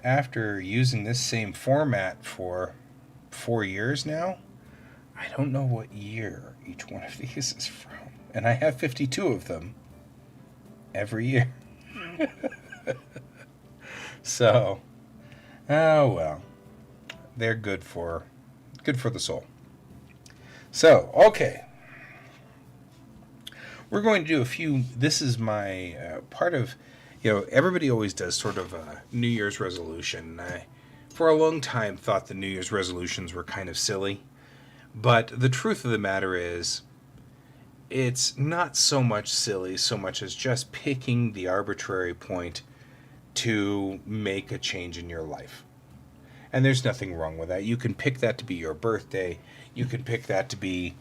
after using this same format for 4 years now, I don't know what year each one of these is from. And I have 52 of them every year. So, oh well. They're good for the soul. So, okay. We're going to do a few. This is my part of, everybody always does sort of a New Year's resolution. I, for a long time, thought the New Year's resolutions were kind of silly. But the truth of the matter is, it's not so much silly so much as just picking the arbitrary point to make a change in your life. And there's nothing wrong with that. You can pick that to be your birthday. You can pick that to be,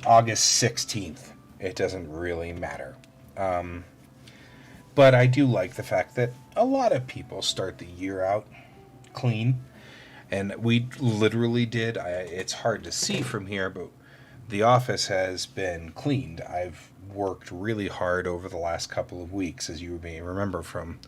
August 16th. It doesn't really matter. But I do like the fact that a lot of people start the year out clean. And we literally did. It's hard to see from here, but the office has been cleaned. I've worked really hard over the last couple of weeks, as you may remember from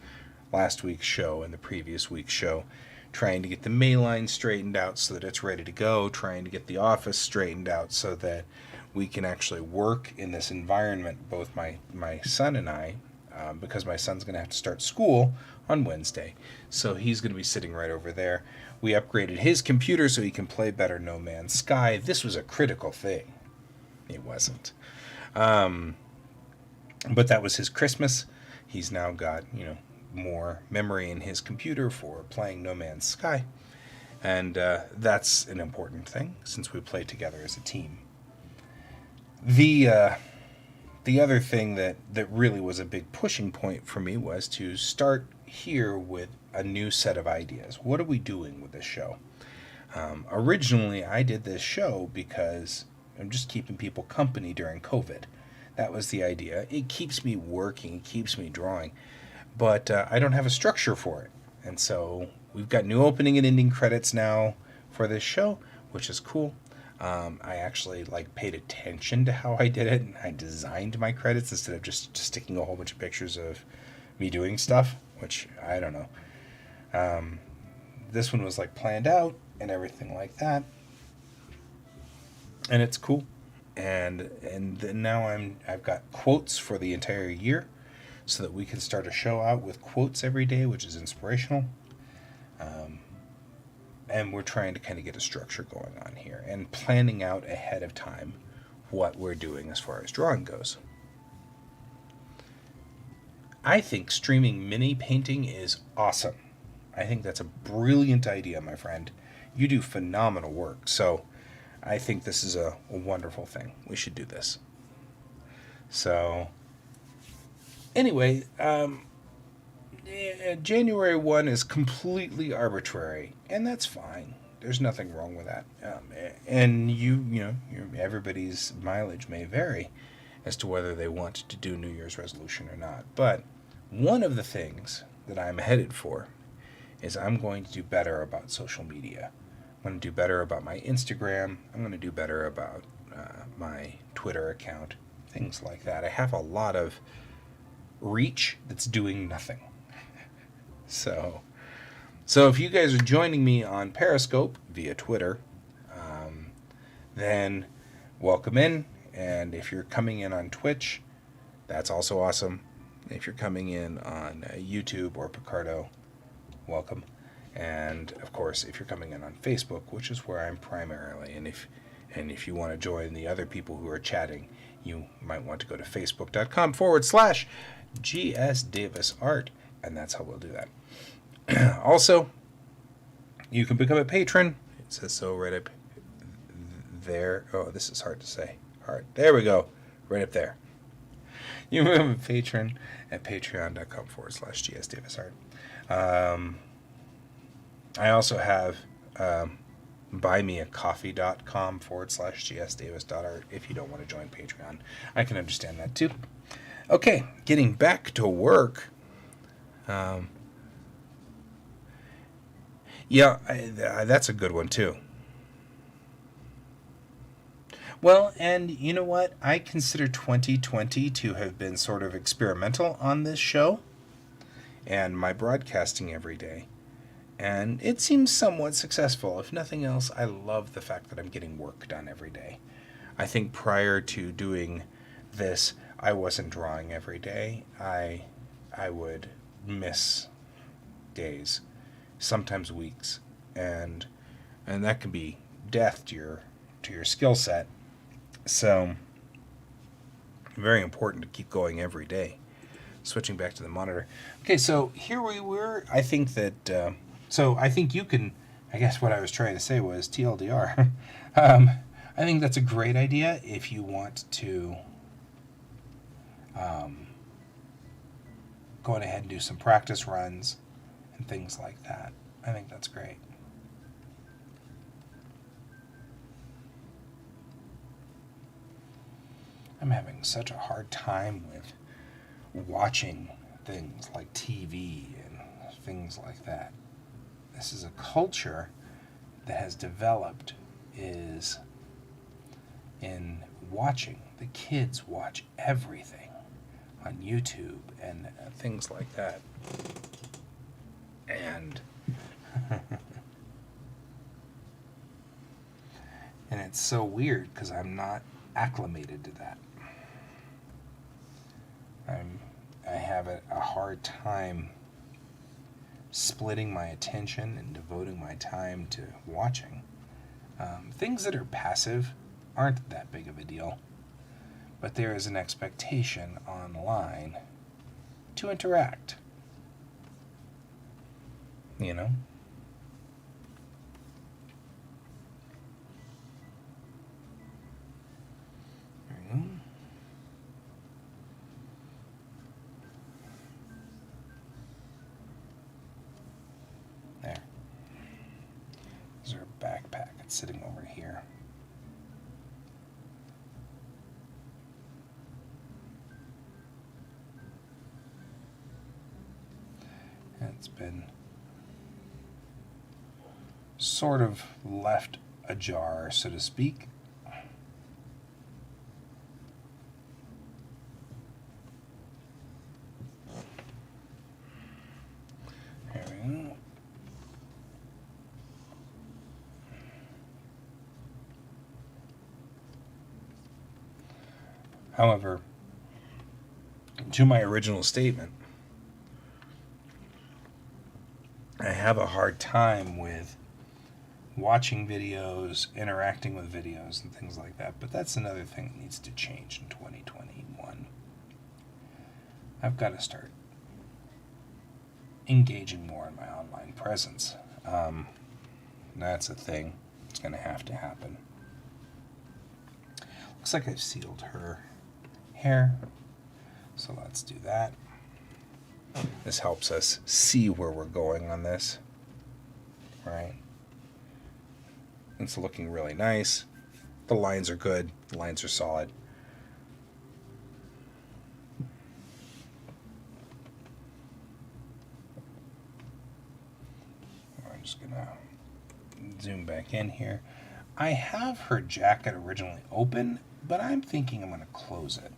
last week's show and the previous week's show, trying to get the mail line straightened out so that it's ready to go, trying to get the office straightened out so that we can actually work in this environment, both my son and I, because my son's going to have to start school on Wednesday. So he's going to be sitting right over there. We upgraded his computer so he can play better No Man's Sky. This was a critical thing. It wasn't. But that was his Christmas. He's now got, more memory in his computer for playing No Man's Sky. And that's an important thing since we play together as a team. The other thing that really was a big pushing point for me was to start here with a new set of ideas. What are we doing with this show? Originally, I did this show because I'm just keeping people company during COVID. That was the idea. It keeps me working, keeps me drawing, but I don't have a structure for it. And so we've got new opening and ending credits now for this show, which is cool. I actually paid attention to how I did it, and I designed my credits instead of just sticking a whole bunch of pictures of me doing stuff, which I don't know. This one was planned out and everything like that, and it's cool. And then now I've got quotes for the entire year, so that we can start a show out with quotes every day, which is inspirational. And we're trying to kind of get a structure going on here and planning out ahead of time what we're doing as far as drawing goes. I think streaming mini painting is awesome. I think that's a brilliant idea, my friend. You do phenomenal work, so I think this is a wonderful thing. We should do this. So, anyway, January 1 is completely arbitrary, and that's fine. There's nothing wrong with that. And everybody's mileage may vary as to whether they want to do New Year's resolution or not. But one of the things that I'm headed for is I'm going to do better about social media. I'm going to do better about my Instagram. I'm going to do better about my Twitter account, things like that. I have a lot of reach that's doing nothing. So if you guys are joining me on Periscope via Twitter, then welcome in. And if you're coming in on Twitch, that's also awesome. If you're coming in on YouTube or Picardo, welcome. And of course, if you're coming in on Facebook, which is where I'm primarily, and if you want to join the other people who are chatting, you might want to go to facebook.com/G.S.Davis Art, and that's how we'll do that. Also, you can become a patron. It says so right up there. Oh, this is hard to say. All right, there we go. Right up there. You can become a patron at patreon.com/GSDavis Art. I also have buymeacoffee.com/GSDavis.art if you don't want to join Patreon. I can understand that too. Okay, getting back to work. That's a good one too. Well, and you know what? I consider 2020 to have been sort of experimental on this show and my broadcasting every day. And it seems somewhat successful. If nothing else, I love the fact that I'm getting work done every day. I think prior to doing this, I wasn't drawing every day. I would miss days, sometimes weeks, and that can be death to your skill set. So, very important to keep going every day. Switching back to the monitor. Okay, so here we were. I think that. So I think you can. I guess what I was trying to say was TLDR. I think that's a great idea if you want to go ahead and do some practice runs and things like that. I think that's great. I'm having such a hard time with watching things like TV and things like that. This is a culture that has developed is in watching. The kids watch everything on YouTube and things like that. And and it's so weird because I'm not acclimated to that. I have a hard time splitting my attention and devoting my time to watching. Things that are passive aren't that big of a deal, but there is an expectation online to interact. You know? There you go. There. There's our backpack. It's sitting over here. And it's been sort of left ajar, so to speak. There we go. However, to my original statement, I have a hard time with watching videos, interacting with videos, and things like that. But that's another thing that needs to change in 2021. I've got to start engaging more in my online presence. That's a thing. It's going to have to happen. Looks like I've sealed her hair. So let's do that. This helps us see where we're going on this. Right? It's looking really nice. The lines are good. The lines are solid. I'm just going to zoom back in here. I have her jacket originally open, but I'm thinking I'm going to close it.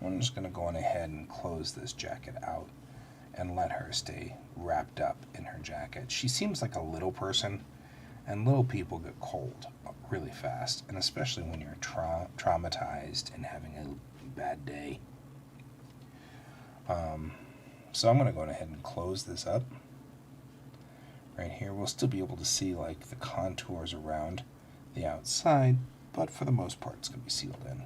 I'm just going to go on ahead and close this jacket out and let her stay wrapped up in her jacket. She seems like a little person, and little people get cold really fast, and especially when you're traumatized and having a bad day. So I'm going to go ahead and close this up. Right here, we'll still be able to see like the contours around the outside, but for the most part it's going to be sealed in.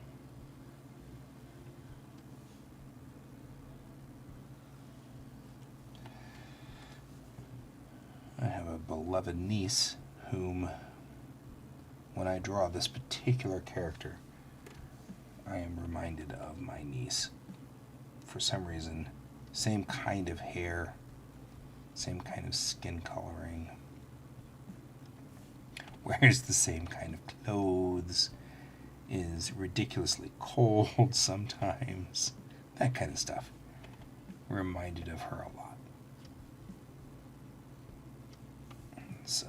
I have a beloved niece whom, when I draw this particular character, I am reminded of my niece. For some reason, same kind of hair, same kind of skin coloring, wears the same kind of clothes, is ridiculously cold sometimes, that kind of stuff. Reminded of her a lot. So,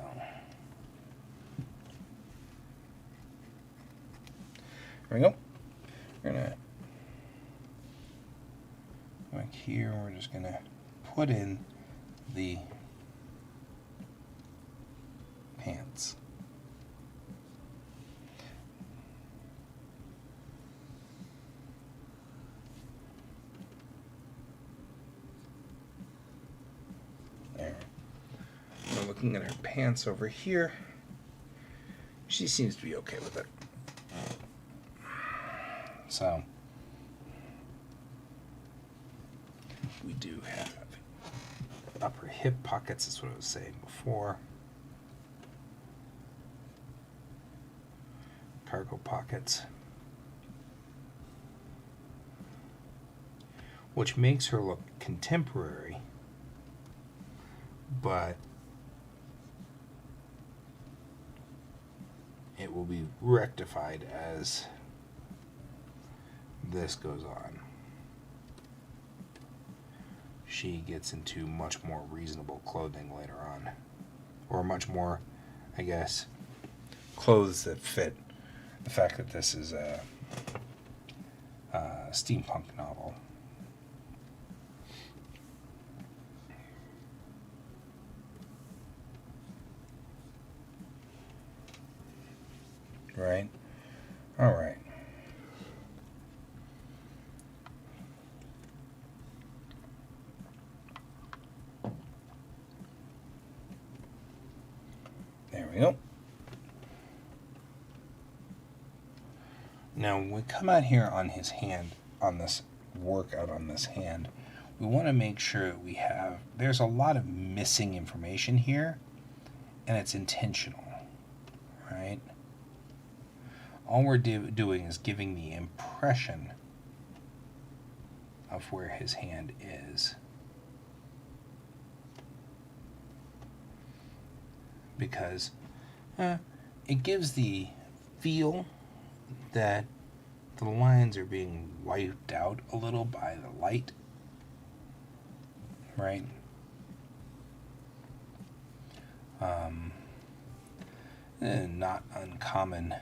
there we go. We're gonna back here. We're just gonna put in the pants. There. We're looking at her pants over here. She seems to be okay with it. So, we do have upper hip pockets, that's what I was saying before. Cargo pockets. Which makes her look contemporary, but it will be rectified as this goes on. She gets into much more reasonable clothing later on. Or much more, I guess, clothes that fit the fact that this is a steampunk novel. Right? All right. There we go. Now, when we come out here on his hand, on this workout on this hand, we want to make sure that we have, there's a lot of missing information here, and it's intentional, right? All we're doing is giving the impression of where his hand is. Because it gives the feel that the lines are being wiped out a little by the light, right? Not uncommon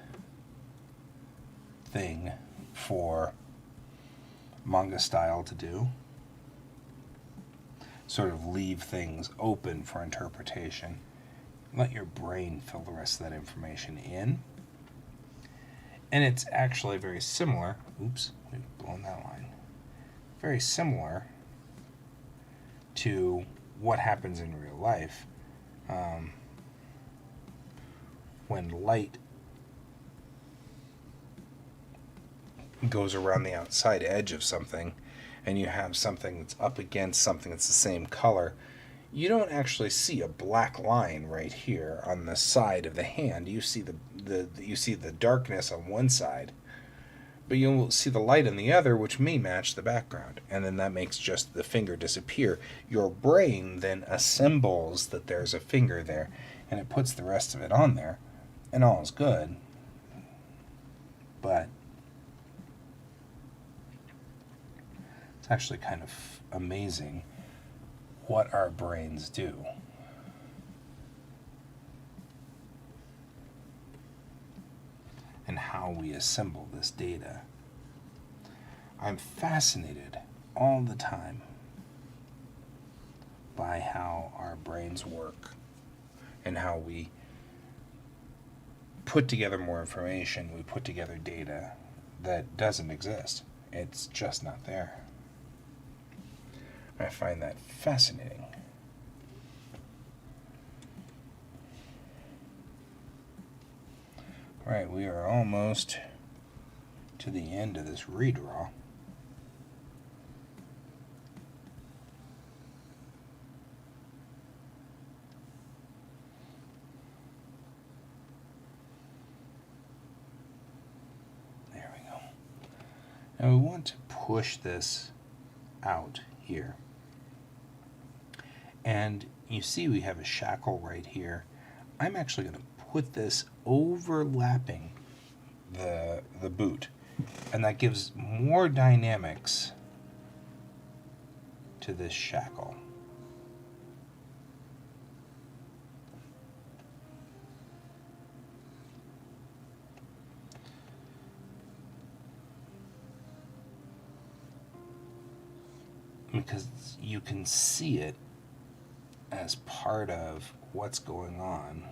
thing for manga style to do. Sort of leave things open for interpretation. Let your brain fill the rest of that information in. And it's actually very similar. Oops, we've blown that line. Very similar to what happens in real life when light goes around the outside edge of something and you have something that's up against something that's the same color. You don't actually see a black line right here on the side of the hand. You see the darkness on one side, but you'll see the light on the other, which may match the background, and then that makes just the finger disappear. Your brain then assembles that there's a finger there, and it puts the rest of it on there, And all is good, but it's actually kind of amazing what our brains do. And how we assemble this data. I'm fascinated all the time by how our brains work and how we put together more information, we put together data that doesn't exist. It's just not there. I find that fascinating. Right, we are almost to the end of this redraw. There we go. Now we want to push this out here. And you see we have a shackle right here. I'm actually going to put this overlapping the boot, and that gives more dynamics to this shackle. Because you can see it as part of what's going on.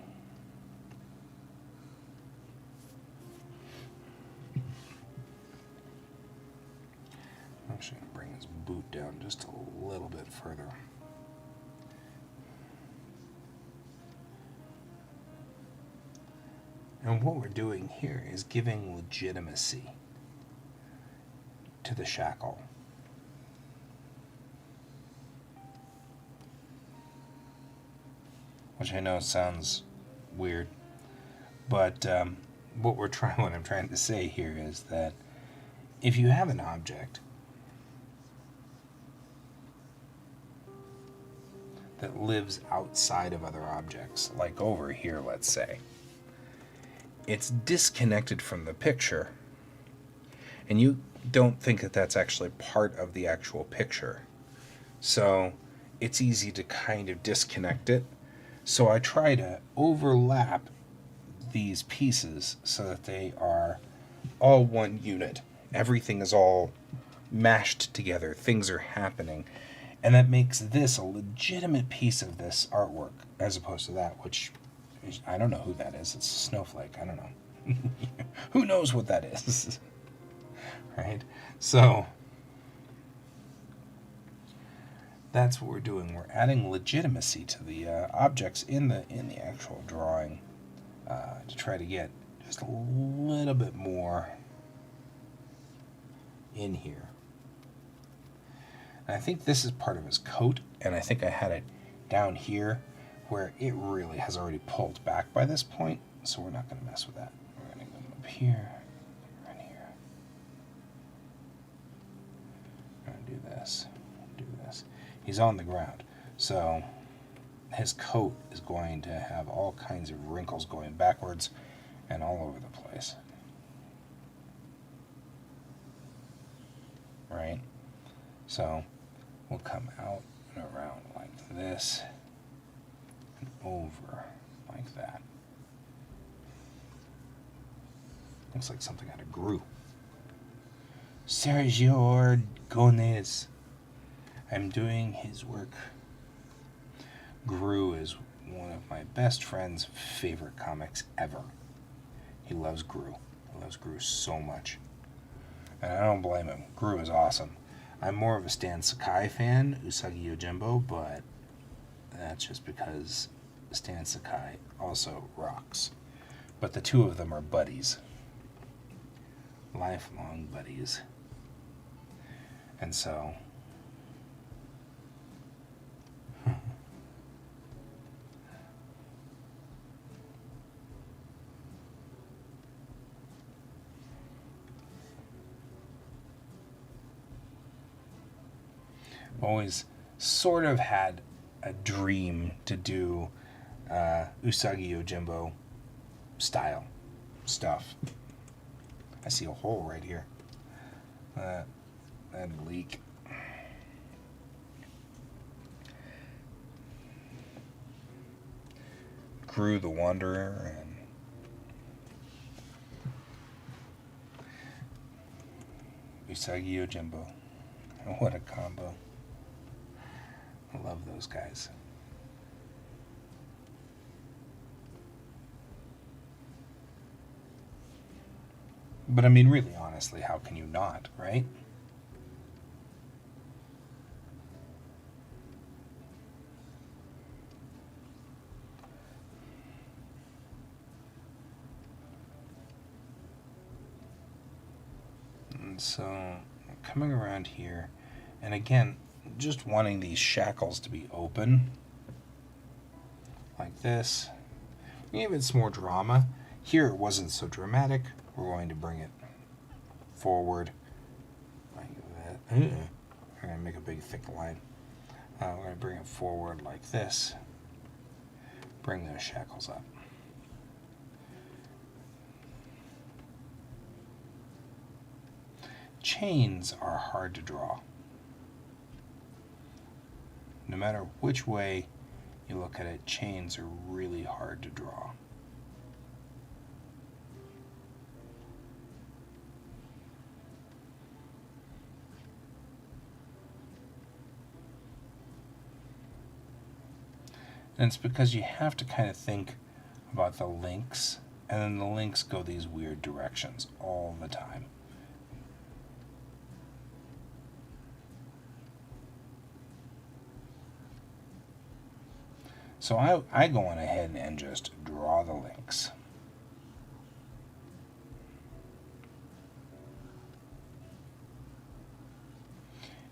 I'm actually going to bring this boot down just a little bit further. And what we're doing here is giving legitimacy to the shackle. Which I know sounds weird, but what I'm trying to say here is that if you have an object that lives outside of other objects, like over here, let's say, it's disconnected from the picture, and you don't think that that's actually part of the actual picture. So it's easy to kind of disconnect it. So I try to overlap these pieces so that they are all one unit. Everything is all mashed together. Things are happening. And that makes this a legitimate piece of this artwork, as opposed to that, which I don't know who that is. It's a snowflake. I don't know. Who knows what that is? Right? So that's what we're doing. We're adding legitimacy to the objects in the actual drawing to try to get just a little bit more in here. And I think this is part of his coat, and I think I had it down here where it really has already pulled back by this point, so we're not going to mess with that. We're going to go up here, right here. I'm going to do this. He's on the ground, so his coat is going to have all kinds of wrinkles going backwards and all over the place. Right? So we'll come out and around like this and over like that. Looks like something out of Gru. Sergio Gomez. I'm doing his work. Gru is one of my best friend's favorite comics ever. He loves Gru. He loves Gru so much. And I don't blame him. Gru is awesome. I'm more of a Stan Sakai fan, Usagi Yojimbo, but that's just because Stan Sakai also rocks. But the two of them are buddies. Lifelong buddies. And so always sort of had a dream to do Usagi Yojimbo style stuff. I see a hole right here. That leak. Crew the Wanderer and Usagi Yojimbo. What a combo. I love those guys. But I mean, really, honestly, how can you not, right? And so, coming around here, and again, just wanting these shackles to be open, like this. Maybe it's more drama. Here it wasn't so dramatic. We're going to bring it forward like that. We're going to make a big thick line. We're going to bring it forward like this. Bring those shackles up. Chains are hard to draw. No matter which way you look at it, chains are really hard to draw. And it's because you have to kind of think about the links, and then the links go these weird directions all the time. So I go on ahead and just draw the links.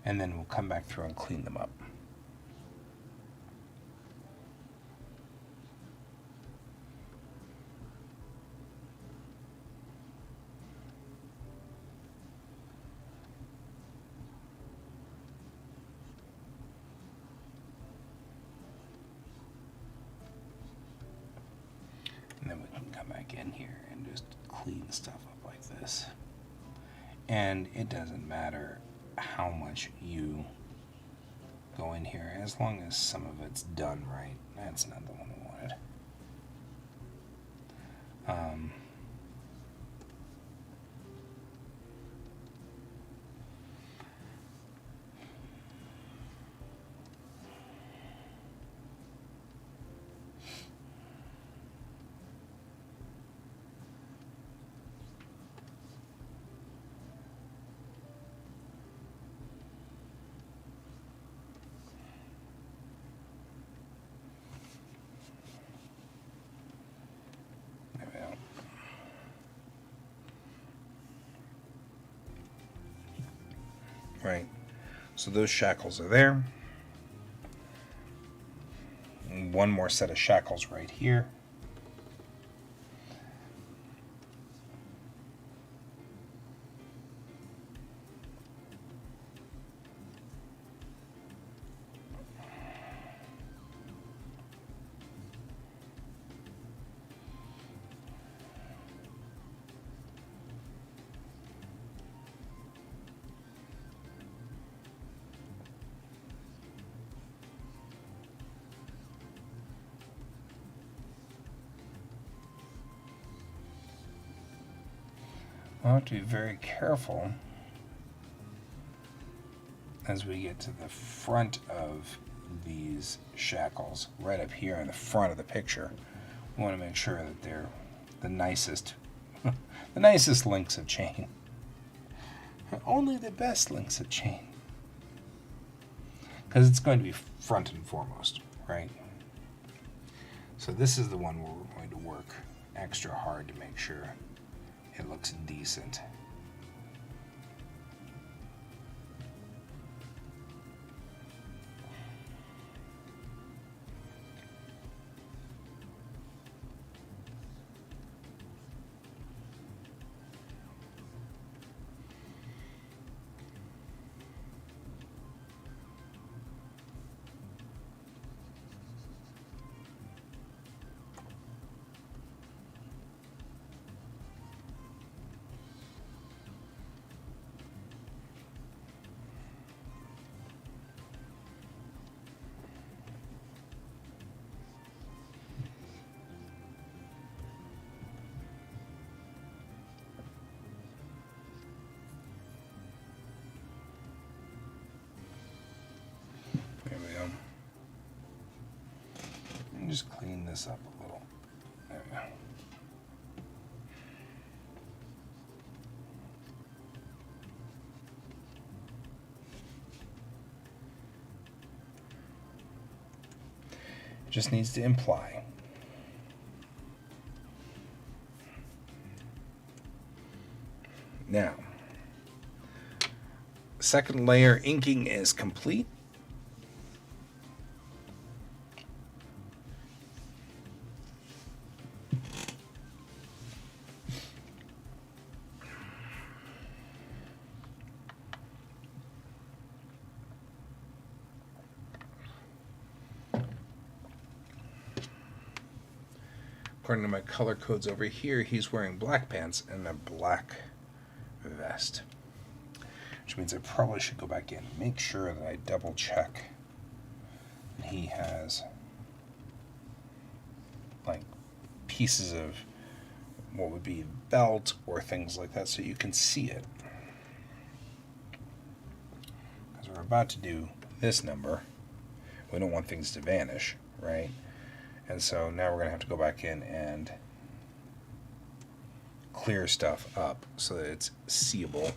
And then we'll come back through and clean them up. And then we can come back in here and just clean stuff up like this. And it doesn't matter how much you go in here, as long as some of it's done right. That's not the one we wanted. Right, so those shackles are there. And one more set of shackles right here. We'll have to be very careful as we get to the front of these shackles, right up here in the front of the picture. We want to make sure that they're the nicest, the nicest links of chain. Only the best links of chain. Because it's going to be front and foremost, right? So this is the one where we're going to work extra hard to make sure it looks decent. this up a little. There we go. It just needs to imply. Now, second layer inking is complete. According to my color codes over here, he's wearing black pants and a black vest. Which means I probably should go back in and make sure that I double check that he has like pieces of what would be belt or things like that so you can see it. Because we're about to do this number. We don't want things to vanish, right? And so now we're going to have to go back in and clear stuff up so that it's seeable.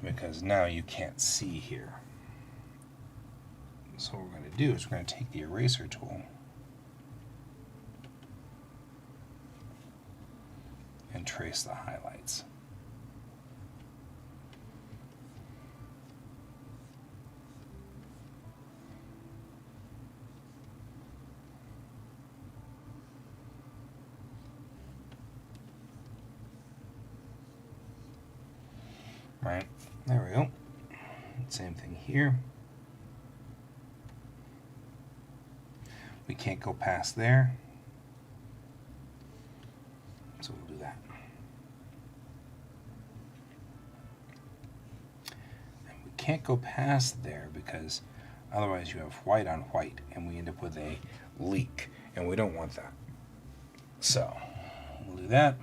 Because now you can't see here. So what we're going to do is we're going to take the eraser tool and trace the highlights. Right, there we go. Same thing here. We can't go past there, so we'll do that. And we can't go past there because otherwise you have white on white and we end up with a leak, and we don't want that. So we'll do that.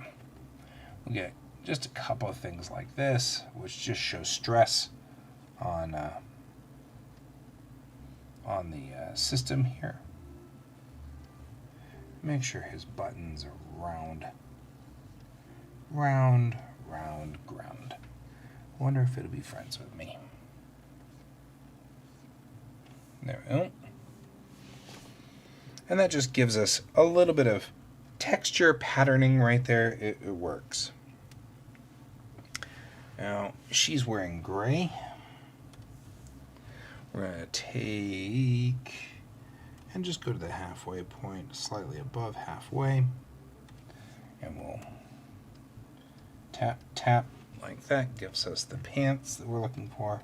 We'll get just a couple of things like this, which just show stress on the system here. Make sure his buttons are round, round, round, ground. I wonder if it'll be friends with me. There we go. And that just gives us a little bit of texture patterning right there. It works. Now, she's wearing gray. We're going to take and just go to the halfway point, slightly above halfway. And we'll tap, tap like that. Gives us the pants that we're looking for.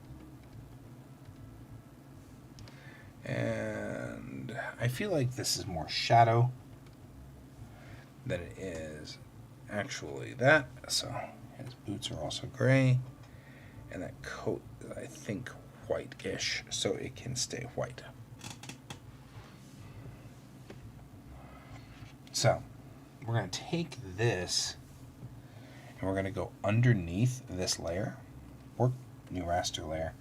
And I feel like this is more shadow than it is actually that. So his boots are also gray, and that coat is, I think, white-ish, so it can stay white. So we're going to take this and we're going to go underneath this layer, or new raster layer.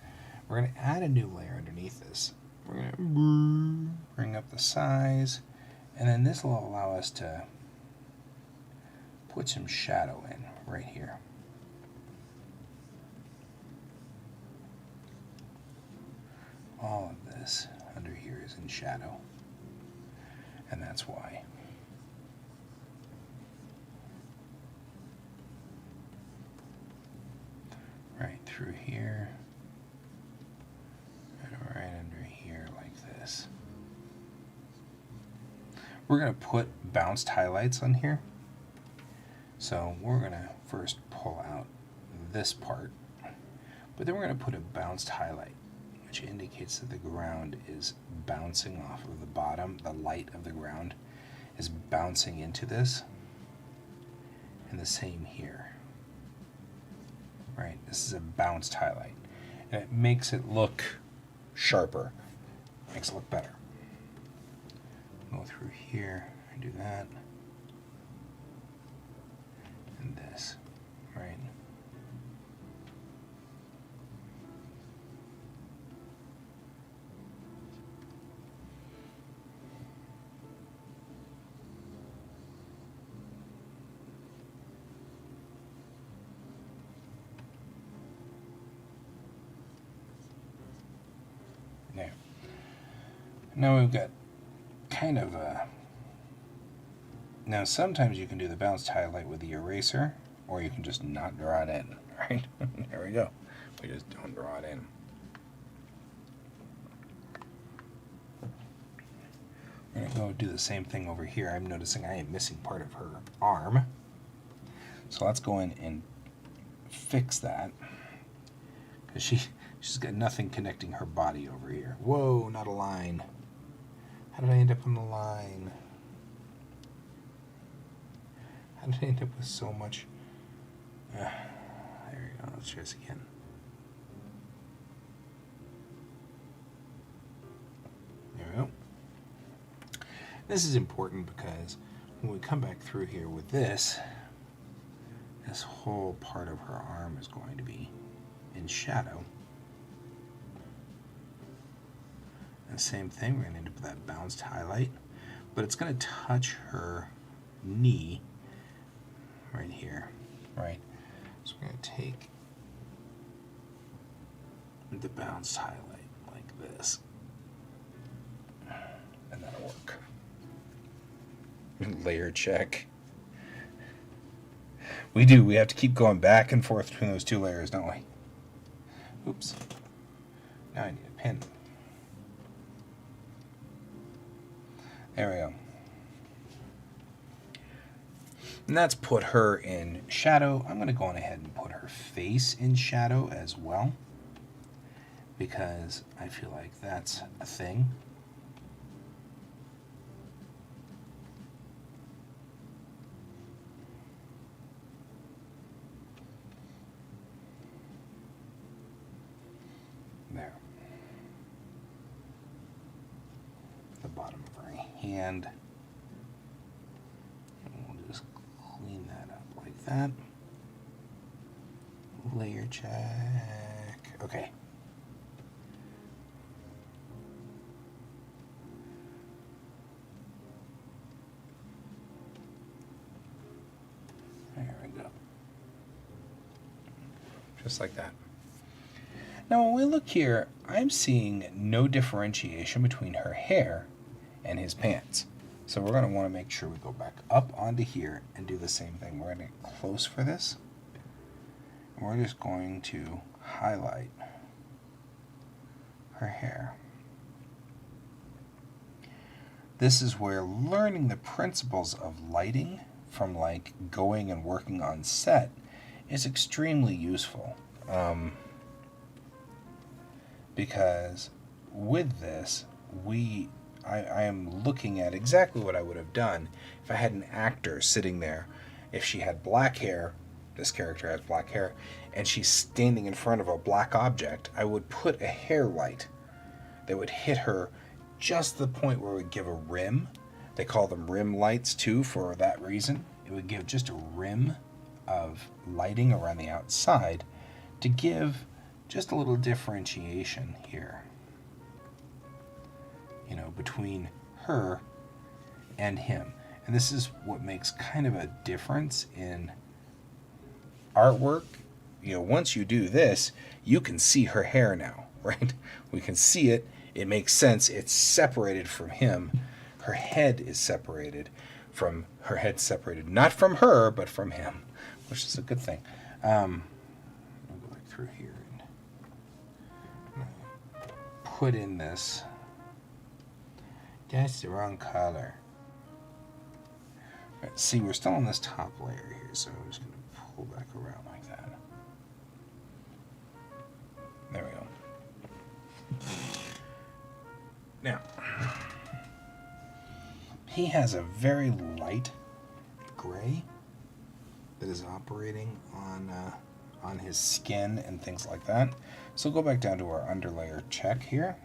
We're going to add a new layer underneath this. We're going to bring up the size, and then this will allow us to put some shadow in right here. All of this under here is in shadow, and that's why. Right through here, and right under here like this. We're going to put bounced highlights on here. So we're going to first pull out this part, but then we're going to put a bounced highlight, which indicates that the ground is bouncing off of the bottom. The light of the ground is bouncing into this, and the same here. Right, this is a bounced highlight, and it makes it look sharper, makes it look better. Go through here and do that, and this, right? Now we've got kind of a... Now sometimes you can do the bounced highlight with the eraser, or you can just not draw it in, right? There we go. We just don't draw it in. We're going to go do the same thing over here. I'm noticing I am missing part of her arm. So let's go in and fix that. Because she's got nothing connecting her body over here. Whoa, not a line. How did I end up on the line? How did I end up with so much? There we go. Let's try this again. There we go. This is important because when we come back through here with this whole part of her arm is going to be in shadow. And the same thing, we're going to end up with that bounced highlight, but it's going to touch her knee right here, right? So we're going to take the bounced highlight like this, and that'll work. Layer check. We have to keep going back and forth between those two layers, don't we? Oops. Now I need a pen. There we go. And that's put her in shadow. I'm going to go on ahead and put her face in shadow as well, because I feel like that's a thing. There. The bottom of her hand. And we'll just clean that up like that. Layer check. Okay. There we go. Just like that. Now when we look here, I'm seeing no differentiation between her hair and his pants. So we're going to want to make sure we go back up onto here and do the same thing. We're going to get close for this. And we're just going to highlight her hair. This is where learning the principles of lighting from like going and working on set is extremely useful. Because with this, I am looking at exactly what I would have done if I had an actor sitting there. If she had black hair, this character has black hair, and she's standing in front of a black object, I would put a hair light that would hit her just the point where it would give a rim. They call them rim lights too for that reason. It would give just a rim of lighting around the outside to give just a little differentiation here, you know, between her and him. And this is what makes kind of a difference in artwork. You know, once you do this, you can see her hair now, right? We can see it. It makes sense. It's separated from him. Her head is separated from her head, separated not from her, but from him, which is a good thing. I'll go back through here and put in this. That's the wrong color. Right, see, we're still on this top layer here, so I'm just going to pull back around like that. There we go. Now, he has a very light gray that is operating on his skin and things like that. So go back down to our underlayer check here,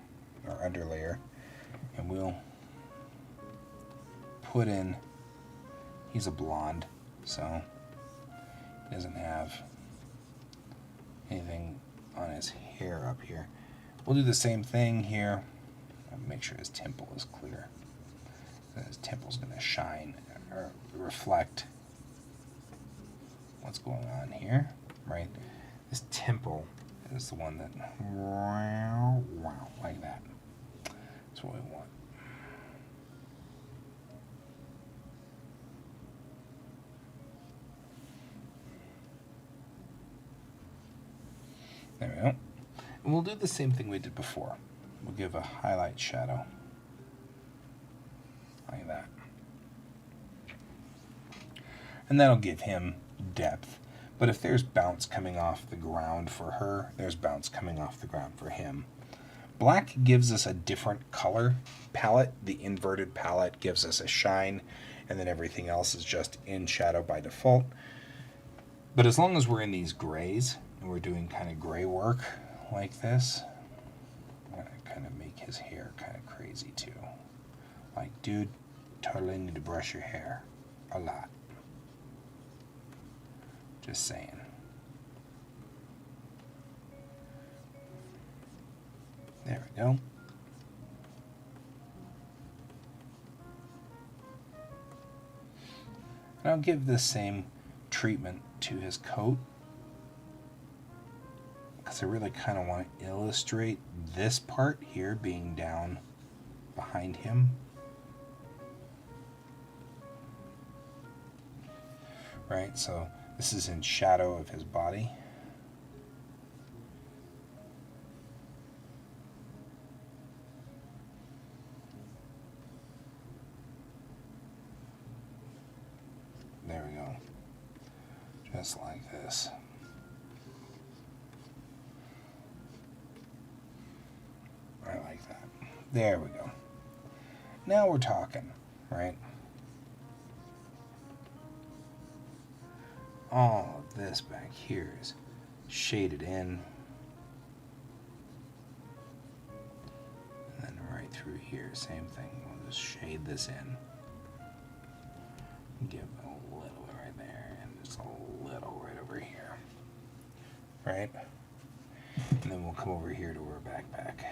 our underlayer, and we'll put in, he's a blonde, so he doesn't have anything on his hair up here. We'll do the same thing here. Make sure his temple is clear. His temple's going to shine or reflect what's going on here, right? This temple is the one that, like that. That's what we want. we'll do the same thing we did before. We'll give a highlight shadow. Like that. And that'll give him depth. But if there's bounce coming off the ground for her, there's bounce coming off the ground for him. Black gives us a different color palette. The inverted palette gives us a shine, and then everything else is just in shadow by default. But as long as we're in these grays, and we're doing kind of gray work like this, I'm going to kind of make his hair kind of crazy too. Like, dude, totally need to brush your hair a lot. Just saying. There we go. And I'll give the same treatment to his coat, because I really kind of want to illustrate this part here being down behind him. Right, so this is in shadow of his body. There we go. Just like this. I like that. There we go. Now we're talking, right? All of this back here is shaded in. And then right through here, same thing. We'll just shade this in. Give a little right there, and just a little right over here. Right? And then we'll come over here to her backpack.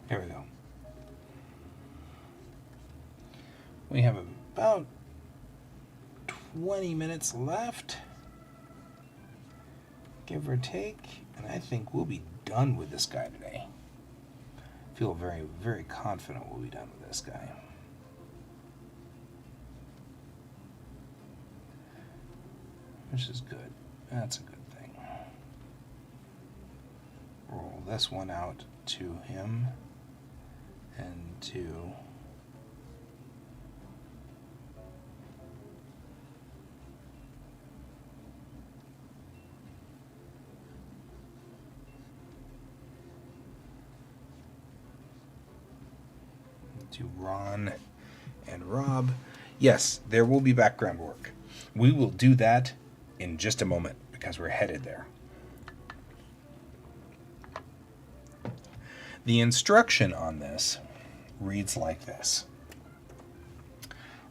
There we go. We have about 20 minutes left, give or take, and I think we'll be done with this guy today. I feel very, very confident we'll be done with this guy. Which is good. That's a good thing. Roll this one out to him. And to Ron and Rob. Yes, there will be background work. We will do that in just a moment because we're headed there. The instruction on this reads like this,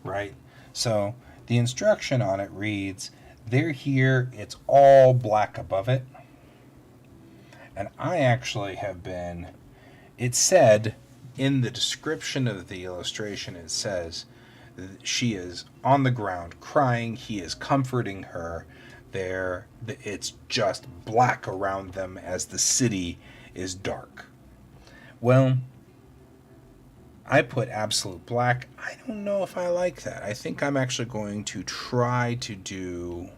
right? So the instruction on it reads, they're here, it's all black above it. And I actually have been, it said in the description of the illustration, it says she is on the ground crying, he is comforting her. It's just black around them as the city is dark. Well, I put absolute black. I don't know if I like that. I think I'm actually going to try to do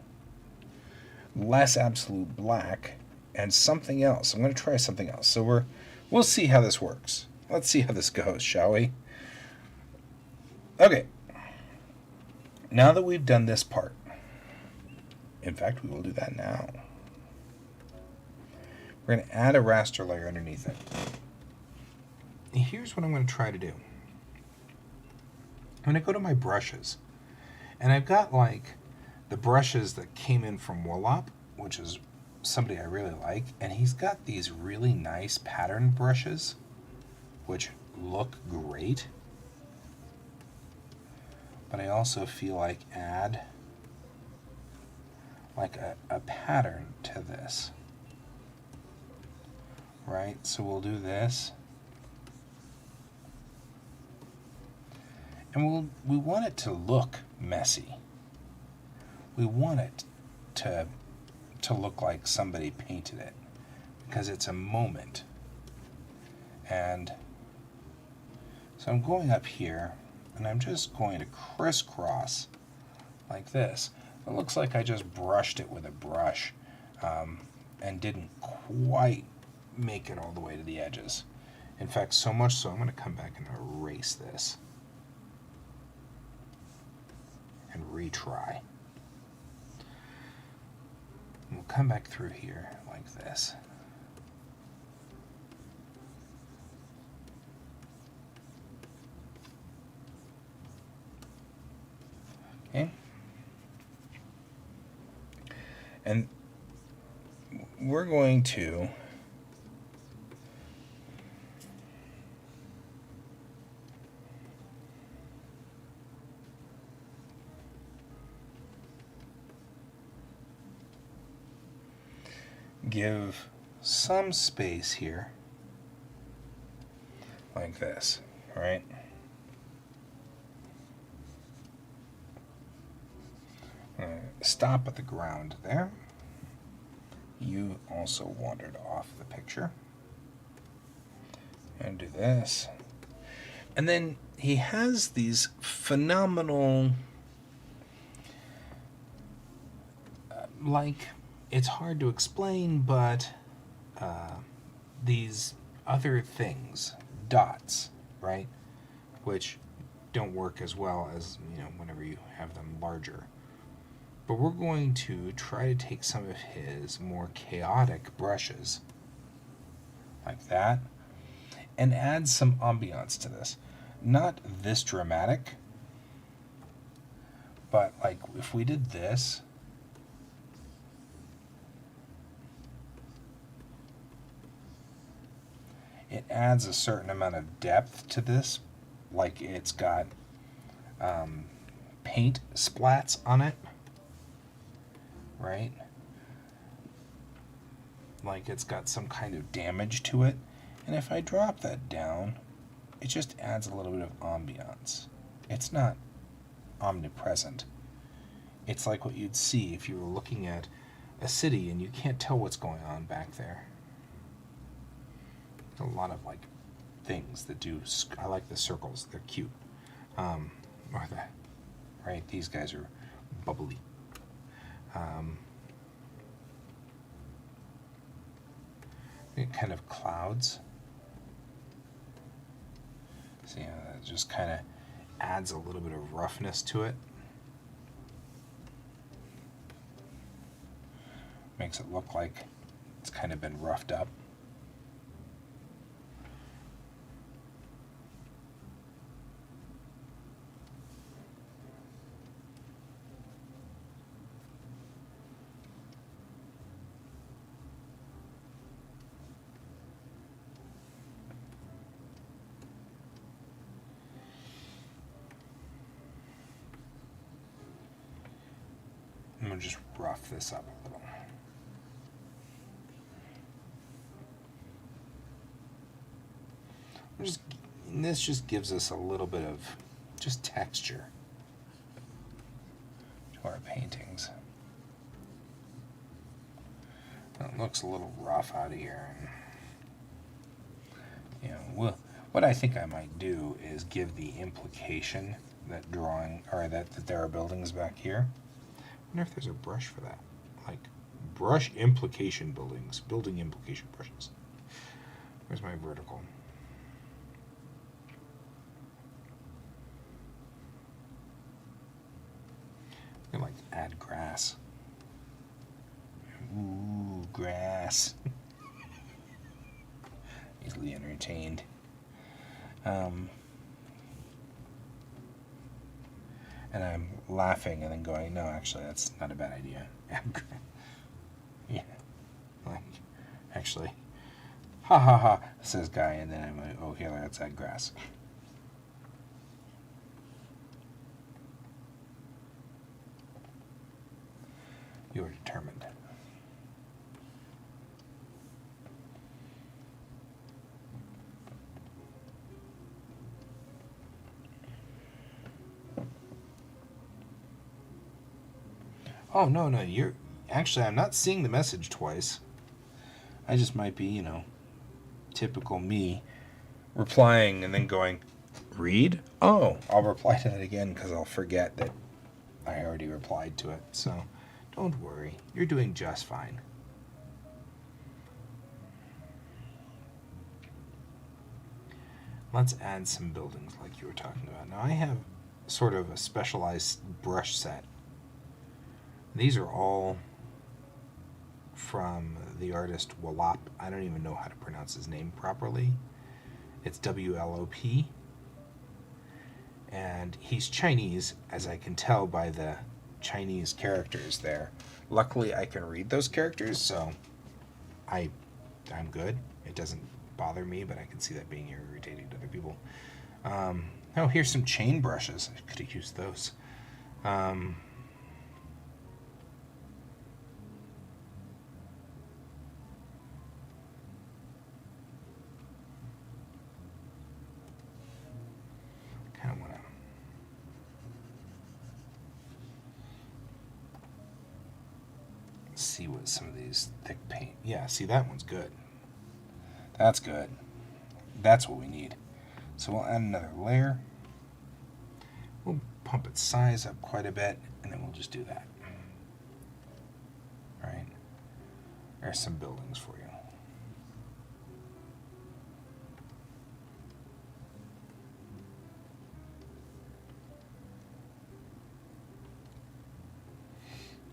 less absolute black and something else. I'm going to try something else. So we'll see how this works. Let's see how this goes, shall we? Okay. Now that we've done this part, in fact, we will do that now. We're going to add a raster layer underneath it. Here's what I'm going to try to do. I'm going to go to my brushes. And I've got like the brushes that came in from Wallop, which is somebody I really like. And he's got these really nice pattern brushes, which look great. But I also feel like add like a pattern to this. Right? So we'll do this. And we want it to look messy. We want it to look like somebody painted it, because it's a moment. And So I'm going up here, and I'm just going to crisscross like this. It looks like I just brushed it with a brush and didn't quite make it all the way to the edges. In fact, so much so I'm going to come back and erase this and retry. And we'll come back through here like this. Okay. And we're going to give some space here like this, all right? Stop at the ground there. You also wandered off the picture. And do this. And then he has these phenomenal, it's hard to explain, but these other things, dots, right? Which don't work as well as, whenever you have them larger. But we're going to try to take some of his more chaotic brushes, like that, and add some ambiance to this. Not this dramatic, but like if we did this, it adds a certain amount of depth to this, like it's got paint splats on it. Right? Like it's got some kind of damage to it. And if I drop that down, it just adds a little bit of ambiance. It's not omnipresent. It's like what you'd see if you were looking at a city and you can't tell what's going on back there. A lot of things that do. I like the circles. They're cute. Right? These guys are bubbly. It kind of clouds. So that just kind of adds a little bit of roughness to it. Makes it look like it's kind of been roughed up. I'm going to just rough this up a little. And this just gives us a little bit of just texture to our paintings. It looks a little rough out of here. And, what I think I might do is give the implication that that there are buildings back here. I wonder if there's a brush for that. Like brush implication building implication brushes. Where's my vertical? I like to add grass. Ooh, grass. Easily entertained. And I'm laughing and then going, no, actually, that's not a bad idea. Yeah. Actually, ha ha ha, says guy, and then I'm like, oh, here, let's add grass. You are determined. Oh, no, you're... Actually, I'm not seeing the message twice. I just might be, typical me, replying and then going, Read? Oh, I'll reply to that again because I'll forget that I already replied to it. So don't worry. You're doing just fine. Let's add some buildings like you were talking about. Now I have sort of a specialized brush set. These are all from the artist Wallop. I don't even know how to pronounce his name properly. It's W-L-O-P. And he's Chinese, as I can tell by the Chinese characters there. Luckily, I can read those characters, so I'm good. It doesn't bother me, but I can see that being irritating to other people. Oh, here's some chain brushes. I could have used those. Kind of want to see what some of these thick paint. Yeah, see, that one's good. That's good. That's what we need. So we'll add another layer. We'll pump its size up quite a bit, and then we'll just do that. All right. There's some buildings for you.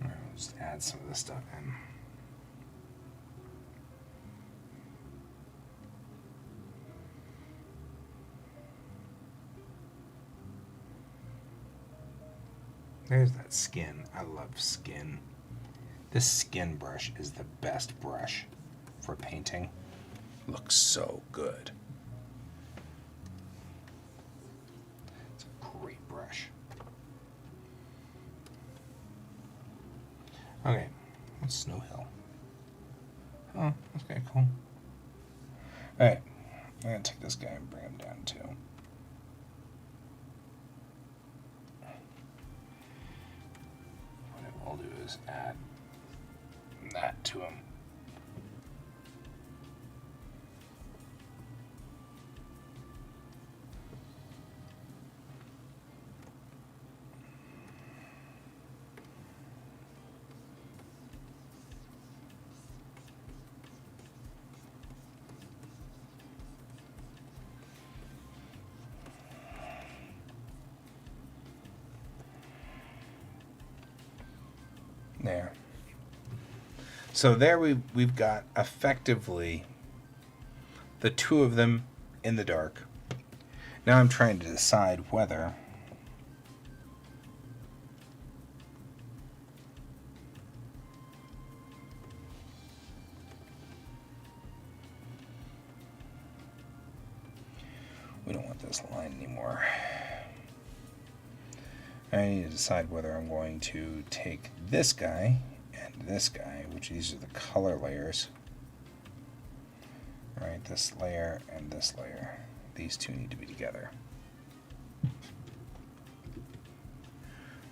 All right, we'll just add some of this stuff in. There's that skin. I love skin. This skin brush is the best brush for painting. Looks so good. It's a great brush. Okay, that's Snow Hill. Oh, that's kind of cool. Alright, I'm going to take this guy and bring him down too. What I'll do is add that to him. There. So there we've got effectively the two of them in the dark. Now I'm trying to decide whether we don't want this line anymore. I need to decide whether I'm going to take this guy and this guy, which these are the color layers. Right, this layer and this layer. These two need to be together.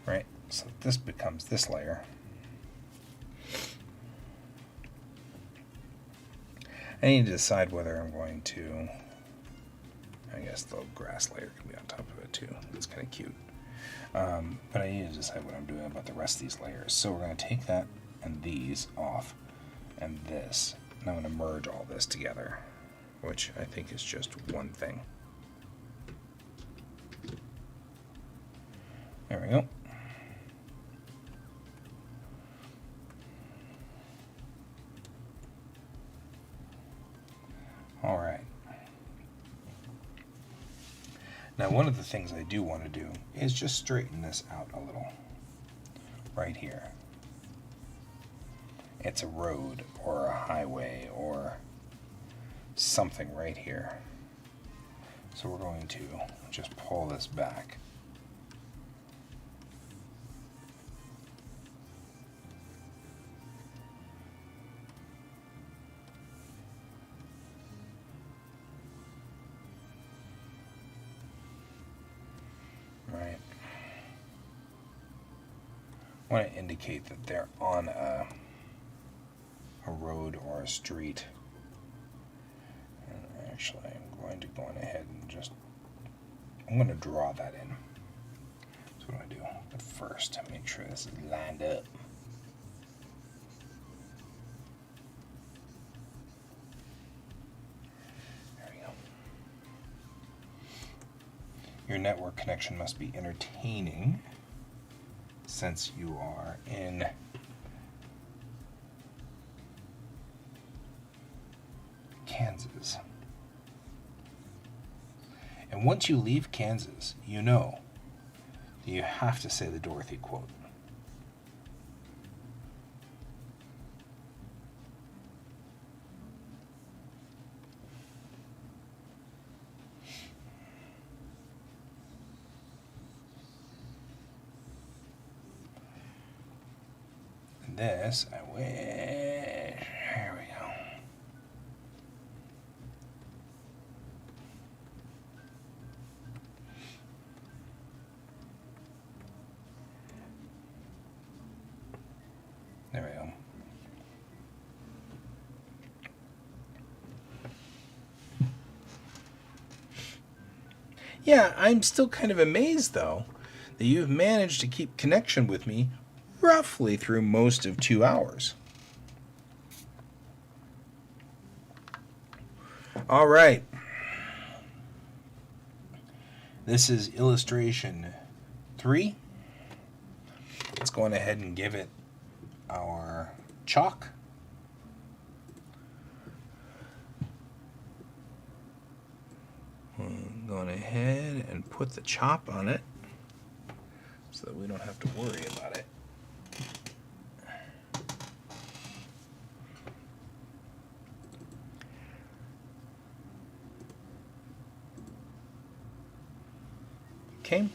Right, so this becomes this layer. I need to decide whether I'm going to, I guess the grass layer can be on top of it too. It's kind of cute. But I need to decide what I'm doing about the rest of these layers. So we're going to take that and these off and this. And I'm going to merge all this together, which I think is just one thing. There we go. All right. Now, one of the things I do want to do is just straighten this out a little. Right here. It's a road or a highway or something right here. So we're going to just pull this back. Right. I want to indicate that they're on a road or a street. And actually, I'm going to go on ahead and just I'm going to draw that in. That's what I do. But first, make sure this is lined up. There we go. Your network connection must be entertaining, since you are in Kansas. And once you leave Kansas, you know that you have to say the Dorothy quote. And this, I wish. Here we go. There we go. Yeah, I'm still kind of amazed, though, that you've managed to keep connection with me roughly through most of 2 hours. All right. This is illustration 3. Let's go on ahead and give it our chalk. Going ahead and put the chop on it so that we don't have to worry about it. Okay. I'm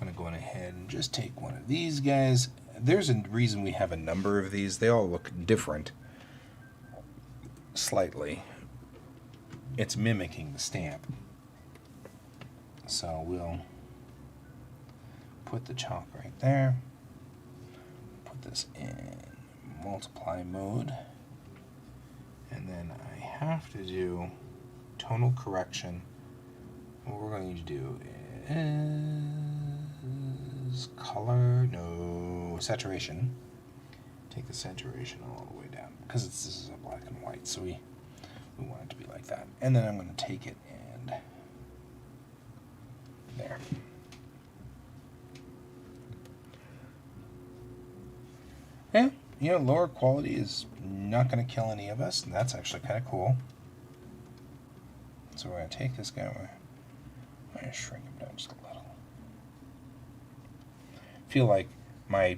going to go on ahead and just take one of these guys. There's a reason we have a number of these. They all look different slightly. It's mimicking the stamp. So we'll put the chalk right there. Put this in multiply mode. And then I have to do tonal correction. What we're going to do is color, no, saturation. Take the saturation all the way down because this is a black and white, so we want it to be like that. And then I'm going to take it and there. Yeah, you know, lower quality is not going to kill any of us, and that's actually kind of cool. So we're going to take this guy, we're going to shrink him down just a little. I feel like my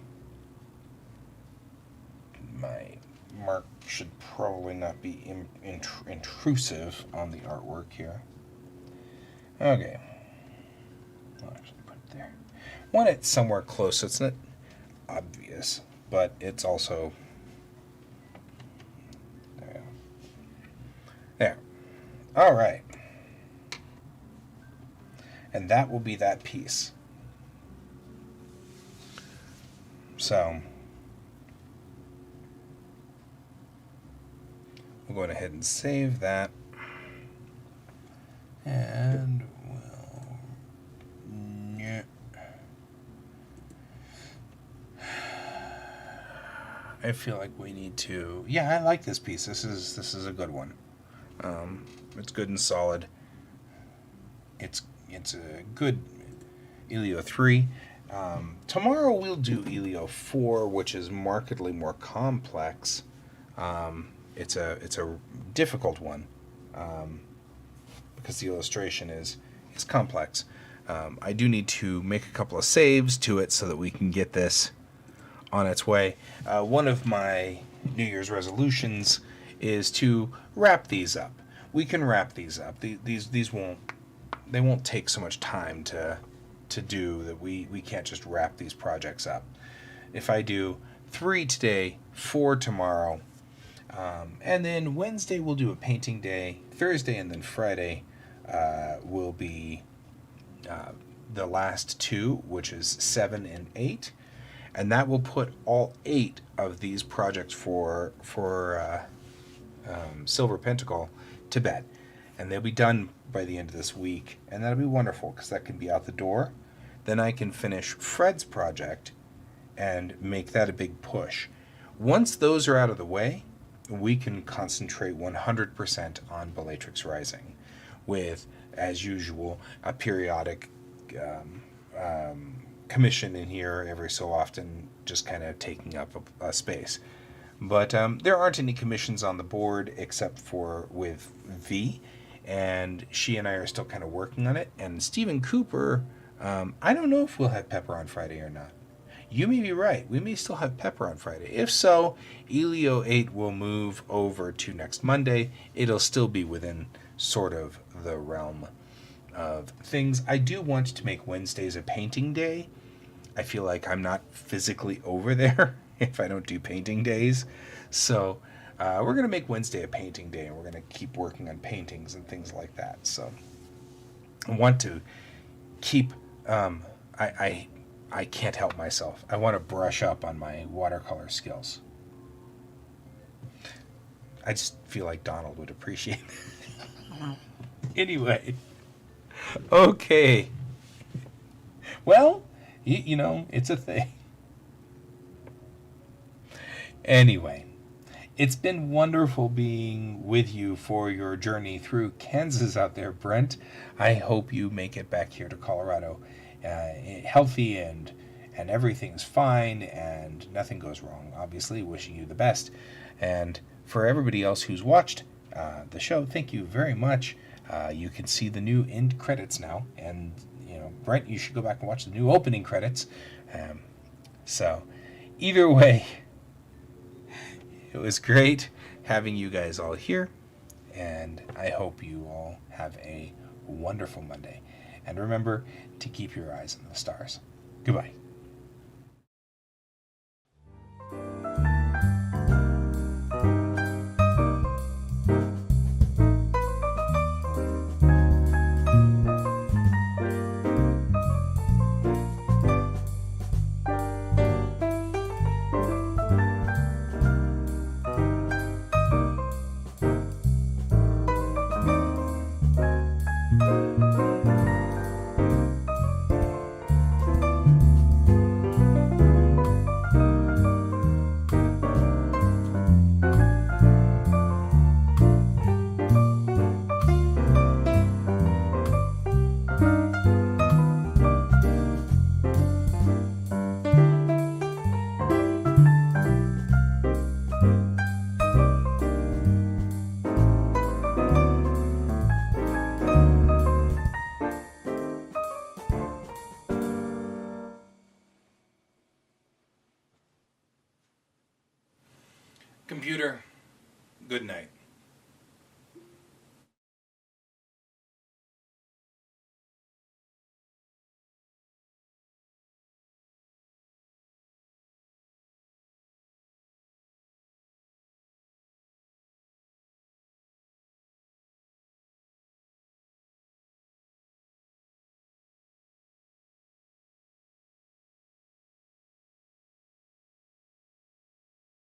mark should probably not be intrusive on the artwork here. Okay. I'll actually put it there. Want it somewhere close so it's not obvious, but it's also... There. There. All right. And that will be that piece. So... we'll go ahead and save that. And we'll... yeah. I feel like we need to... yeah, I like this piece. This is a good one. It's good and solid. It's a good Elio 3. Tomorrow we'll do Elio 4, which is markedly more complex. It's a difficult one because the illustration is complex. I do need to make a couple of saves to it so that we can get this on its way. One of my New Year's resolutions is to wrap these up. We can wrap these up. These won't take so much time to do that. We can't just wrap these projects up. If I do 3 today, 4 tomorrow. And then Wednesday we'll do a painting day. Thursday and then Friday will be the last 2, which is 7 and 8. And that will put all 8 of these projects for Silver Pentacle to bed. and they'll be done by the end of this week, and that'll be wonderful because that can be out the door. Then I can finish Fred's project and make that a big push. Once those are out of the way, we can concentrate 100% on Bellatrix Rising with, as usual, a periodic commission in here every so often, just kind of taking up a space. But there aren't any commissions on the board except for with V, and she and I are still kind of working on it. And Stephen Cooper, I don't know if we'll have Pepper on Friday or not. You may be right. We may still have Pepper on Friday. If so, Elio 8 will move over to next Monday. It'll still be within sort of the realm of things. I do want to make Wednesdays a painting day. I feel like I'm not physically over there if I don't do painting days. So we're going to make Wednesday a painting day, and we're going to keep working on paintings and things like that. So I want to keep... I can't help myself. I want to brush up on my watercolor skills. I just feel like Donald would appreciate it. Anyway. Okay. Well, you know, it's a thing. Anyway, it's been wonderful being with you for your journey through Kansas out there, Brent. I hope you make it back here to Colorado healthy and everything's fine and nothing goes wrong. Obviously, wishing you the best. And for everybody else who's watched the show, thank you very much. You can see the new end credits now, and you know, Brent, you should go back and watch the new opening credits. So, either way, it was great having you guys all here, and I hope you all have a wonderful Monday. And remember to keep your eyes on the stars. Goodbye. Computer, good night.